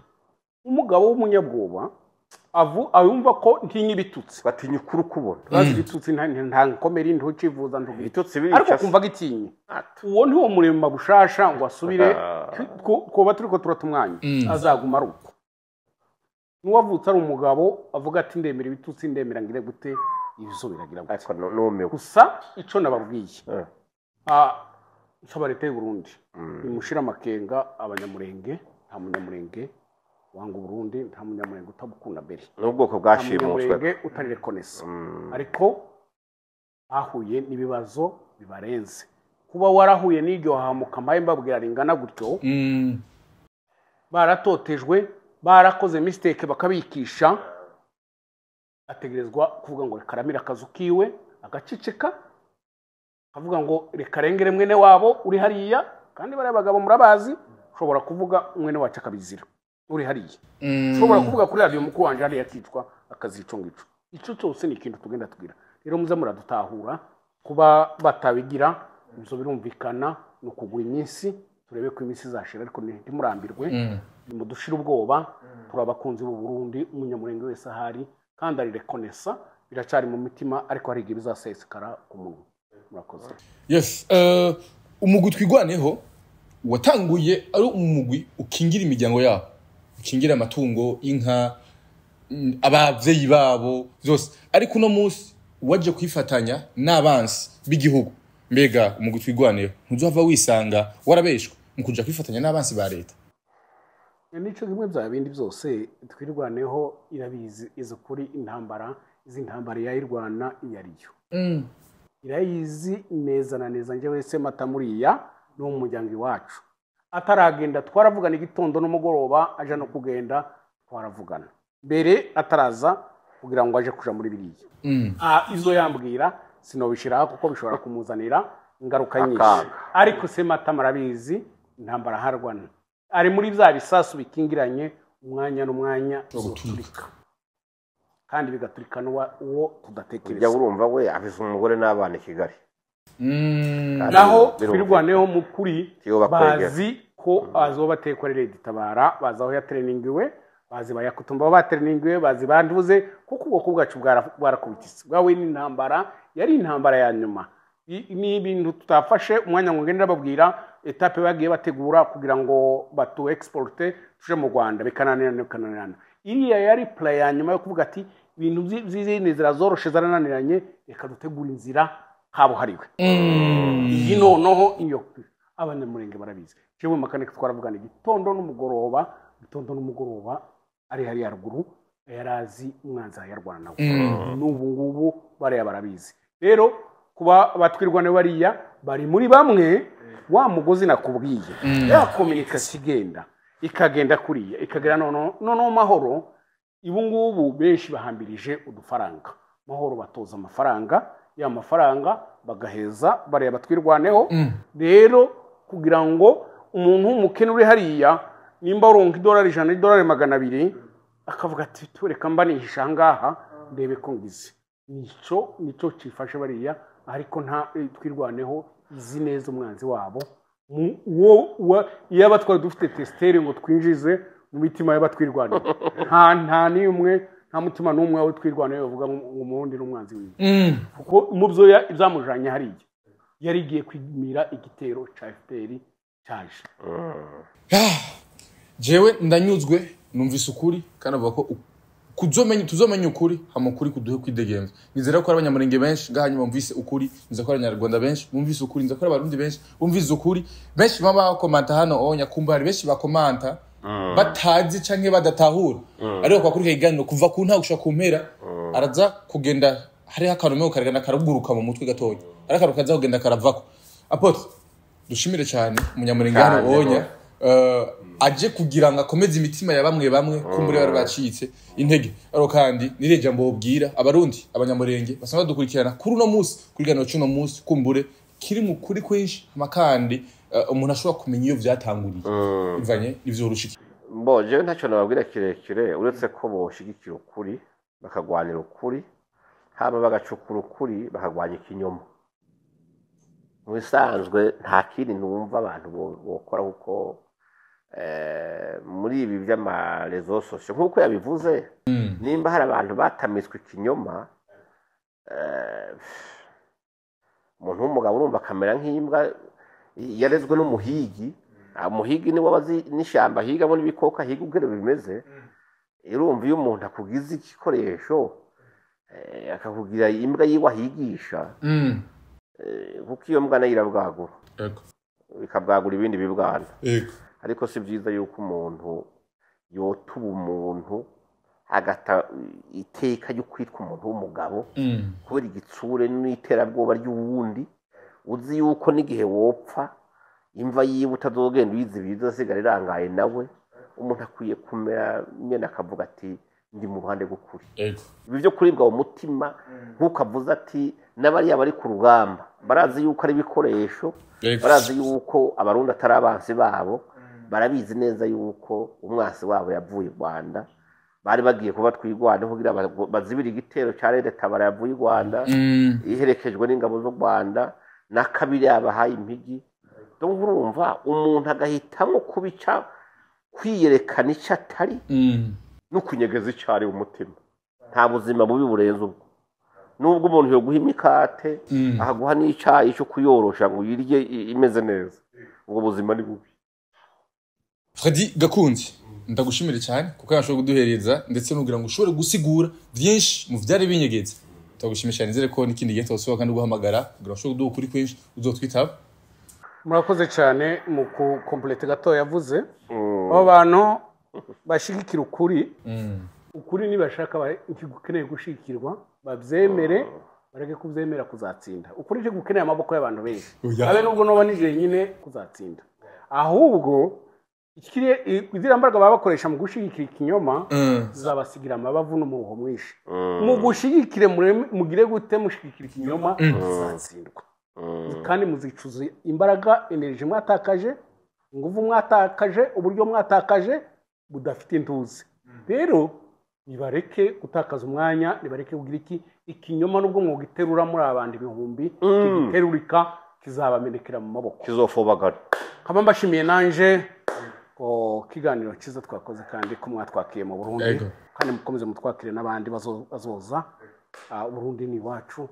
umugabo w'umunyabwoba ayumva ko ntinya ibitutsi batinya ukuri kubona bazi ibitutsi nta nkomeri ntucivuza ntubitutsi ariko kumva gitinye uwo ni wo murema bushasha ngo asubire kuba turiko turatumwanya azaguma ari uko n'uwavutse ari umugabo avuga ati ndemera ibitutsi ndemera ngire gute ibizo biragira gute ariko numewe gusa ico nababwiye nsaba leta y'u Burundi imushira amakenga abanyamurenge nta munyamurenge wanga Burundi nta munyamurenge utabukunda mbere n'ubwoko bwashimuswe utari reconnaisse ariko ahuye n'ibibazo bibarenze kuba warahuye n'iryo hamuka maye mbabwira ringana gutyo baratotejwe barakoze mistake bakabikisha ategerezwa kuvuga ngo karamira akazu kiwe agaciceka avuga ngo rekarengere mwene wabo uri hariya kandi bari abagabo murabazi ushobora kuvuga mwene wacu akabizira uri hariya ushobora kuvuga kuri radio mukuru wanje hariya akitwa akazico ngico ico cyose ni ikintu tugenda tugira rero muze muradutahura kuba batabigira bizo birumvikana no kugura iminsi turebe ko iminsi zashira ariko ntimurambirwe nimudushira ubwoba turabakunzi b'u Burundi umunyamurenge wese ahari kandi ari reconnaissant biracari mu mitima ariko hari igihe bizasesekara ku muntu murakoze yes umugwi twigwaneho watanguye ari umugwi ukingira imiryango yabo ukingira amatungo inka abavyeyi babo byose ariko no munsi waje kwifatanya n'abansi b'igihugu mbega umugwi twigwaneho ntuzava wisanga warabeshwe mu kuja kwifatanya n'abansi ba leta nico kimwe bya bindi byose twirwaneho irabizi izo kuri intambara izi ntambara yayirwana iyariyo irayizi neza na neza nje wese matamuriya no mu muryango iwacu ataragenda twaravugana igitondo n'umugoroba aje no kugenda twaravugana mbere ataraza kugira ngo aje kuja muri biriya izo yambwira sinobishira kuko bishobora kumuzanira ingaruka nyinshi ariko Semata marabizi intambara harwana ari muri bya bisasu bikingiranye umwanya n'umwanya guturika kandi bigaturikana uwo tudatekereza ujya urumva we afise umugore n'abana i Kigali naho twirwaneho mu kuri bazi ko azobatekwa Red Tabara bazaho ya trainingiwe bazi bayakutumba ba trainingiwe bazi banduze kuko ubwoko bwacu bwarakubitise bwawe n'intambara yari intambara ya nyuma ni ibintu tutafashe umwanya ngo ngende babwira etape bagiye bategura kugira ngo batu exporte tuje mu Rwanda bikananirana iriya yari play ya nyuma yo kuvuga ati ibintu zizindi zirazoroshe zarananiranye reka dutegura inzira habo hariwe iyi noneho iyo abanyamurenge barabizi cyo mu makanika twaravugana igitondo n'umugoroba ari hari yaruguru yarazi umwanza yarwana nawe n'ubu ngubu bari barabizi rero kuba batwirwane bariya bari muri bamwe wa mugozi nakubwiye ya communication igenda ikagenda kuriya ikagera noneho mahoro ibu ngubu benshi bahambirije udufaranga mahoro batoza amafaranga ya mafaranga bagaheza bari batwirwaneho rero kugira ngo umuntu w'umukene uri hariya nimba uronka $100 $200 akavuga ati tureka mbanihisha ngaha ndebe ko ngize nico cifashe bariya ariko nta twirwaneho izi neza umwanzi wabo iyo batwara dufite testere ngo twinjize mu mitima y'abatwirwaneho nta n'umwe nta mutima n'umwe aho twirwaneho bavuga ngo umurundi n'umwanzi wiwe kuko mu byo ibyamujanye hariya yari igiye kwimira igitero ca FPR cyaje jewe ndanyuzwe numvise ukuri kandi avuga ko tuzomenya ukuri amakuri kuduhe kwidegemza nizera ko abanyamurenge benshi ngahanyuma bumvise ukuri nizera ko abanyarwanda benshi bumvise ukuri nizera ko abarundi benshi bumvise ukuri benshi baba bakomanta hano nyakumva hari benshi bakomanta batazi canke badatahura ariko kwa kuri kiganiro kuva ku nta gushaka kumpera araza kugenda hari akantu karagana karaguruka mu mutwe gatoya arakaruka kaza kugenda karavako apotre dushimire cyane umunyamurenge hano aje kugira ngo akomeze imitima ya bamwe kumbure bari bacitse intege ariko kandi nireje mbobwira abarundi abanyamurenge basanga dukurikirana kuri no munsi kuri gano cuno munsi kumbure kiri mu kuri kwinshi amakandi umuntu ashobora kumenya iyo vyatanguriye ivanye ivyo rushiki mboje ntacyo nababwira kirekire uretse ko boshigikira ukuri bakagwanira ukuri haba bagacukura ukuri bakagwanya ikinyoma mu bisanzwe nta kindi numva abantu bokora kuko muri ibi by'amarezo sosio nk'uko yabivuze nimba hari abantu batamiswe ikinyoma umuntu w'umugabo urumva akamera nk'imbwa yarezwe n'umuhigi umuhigi niwe abazi n'ishyamba higamo n'ibikoko higa ubwere bimeze urumva iyo umuntu akugize igikoresho akakugira imbwa yiwe ahigisha kuko iyo mbwa nayo irabwagura ikabwagura ibindi bibwana ariko si byiza yuko umuntu yotuba umuntu agata iteka ryo kwitwa umuntu w'umugabo kubera igitsure n'iterabwoba ry'uwundi uzi yuko n'igihe wopfa imva yiwe utazogenda uyizi biza sigara irangaye nawe umuntu akwiye kumera nyene akavuga ati ndi mu ruhande gukuri ibi byo kuribwa mu mutima nkuko avuze ati n'abariya bari ku rugamba barazi yuko ari ibikoresho barazi yuko abarundi atari abansi babo barabizi neza yuko umwasi wabo yavuye i Rwanda bari bagiye kuba twigwana kugira bazibira igitero cya Red Tabara yavuye i Rwanda iherekejwe n'ingabo z'u Rwanda na kabiri yabahaye impigi donc urumva umuntu agahitamo kubica kwiyerekana icyo atari no kunyegeza icari umutima nta buzima bubi burenze ubwo nubwo umuntu yo guha imikate ahaguha n'icayi cyo kuyorosha ngo yirye imeze neza ubwo buzima ni bubi Fredi Gakunzi ndagushimire cyane kuko yashobora kuduhereza ndetse nugira ngo ushobore gusigura byinshi mu vyari binyegeze tugushimisha nizere ko n'ikindi gihe twasohoka kandi guhamagara kugira ushobore kuduha kuri kwinshi uzotwitaba murakoze cyane mu complete gato yavuze abo bantu bashigikira ukuri ukuri nibashaka ikigukeneye gushikirwa bavyemere bareke kuvyemera kuzatsinda ukuri cyo gukeneye amaboko y'abantu benshi abe nubwo no banije nyine kuzatsinda ahubwo ikiriye izirambaraga baba bakoresha mu gushigikira ikinyoma zabasigira amabavu no mu ruho mwishi mu gushigikire mugire gute mushigikira ikinyoma zatsindwa kandi muzicuza imbaraga energy mwatakaje ingufu mwatakaje uburyo mwatakaje budafite intuzi rero nibareke gutakaza umwanya nibareke kugira ikinyoma nubwo mwogiterura muri abandi bihumbi kigiterurika kizabamenekera mu maboko kizofobagara kaba mbashimiye nanje ko kiganiro cyiza twakoze kandi ko mwatwakiye mu Burundi kandi mukomeze mutwakire n'abandi bazoza Burundi ni wacu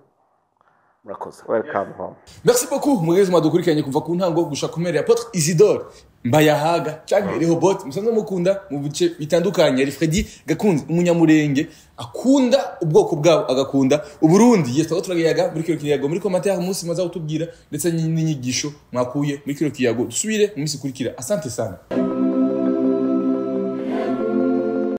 murakoze welcome home merci beaucoup mwese mwadukurikiranye kuva ku ntango gusha kumera Apotre Isidore Mbayahaga cyangwa Rehoboth musanzwe mukunda mu bice bitandukanye ari Freddy Gakunzi umunyamurenge akunda ubwoko bwabo agakunda uburundi yes turagiyaga muri kiro kiyago muri commentaire umunsi maza utubwira ndetse n'inyigisho mwakuye muri kiro kiyago dusubire umunsi kurikira asante sana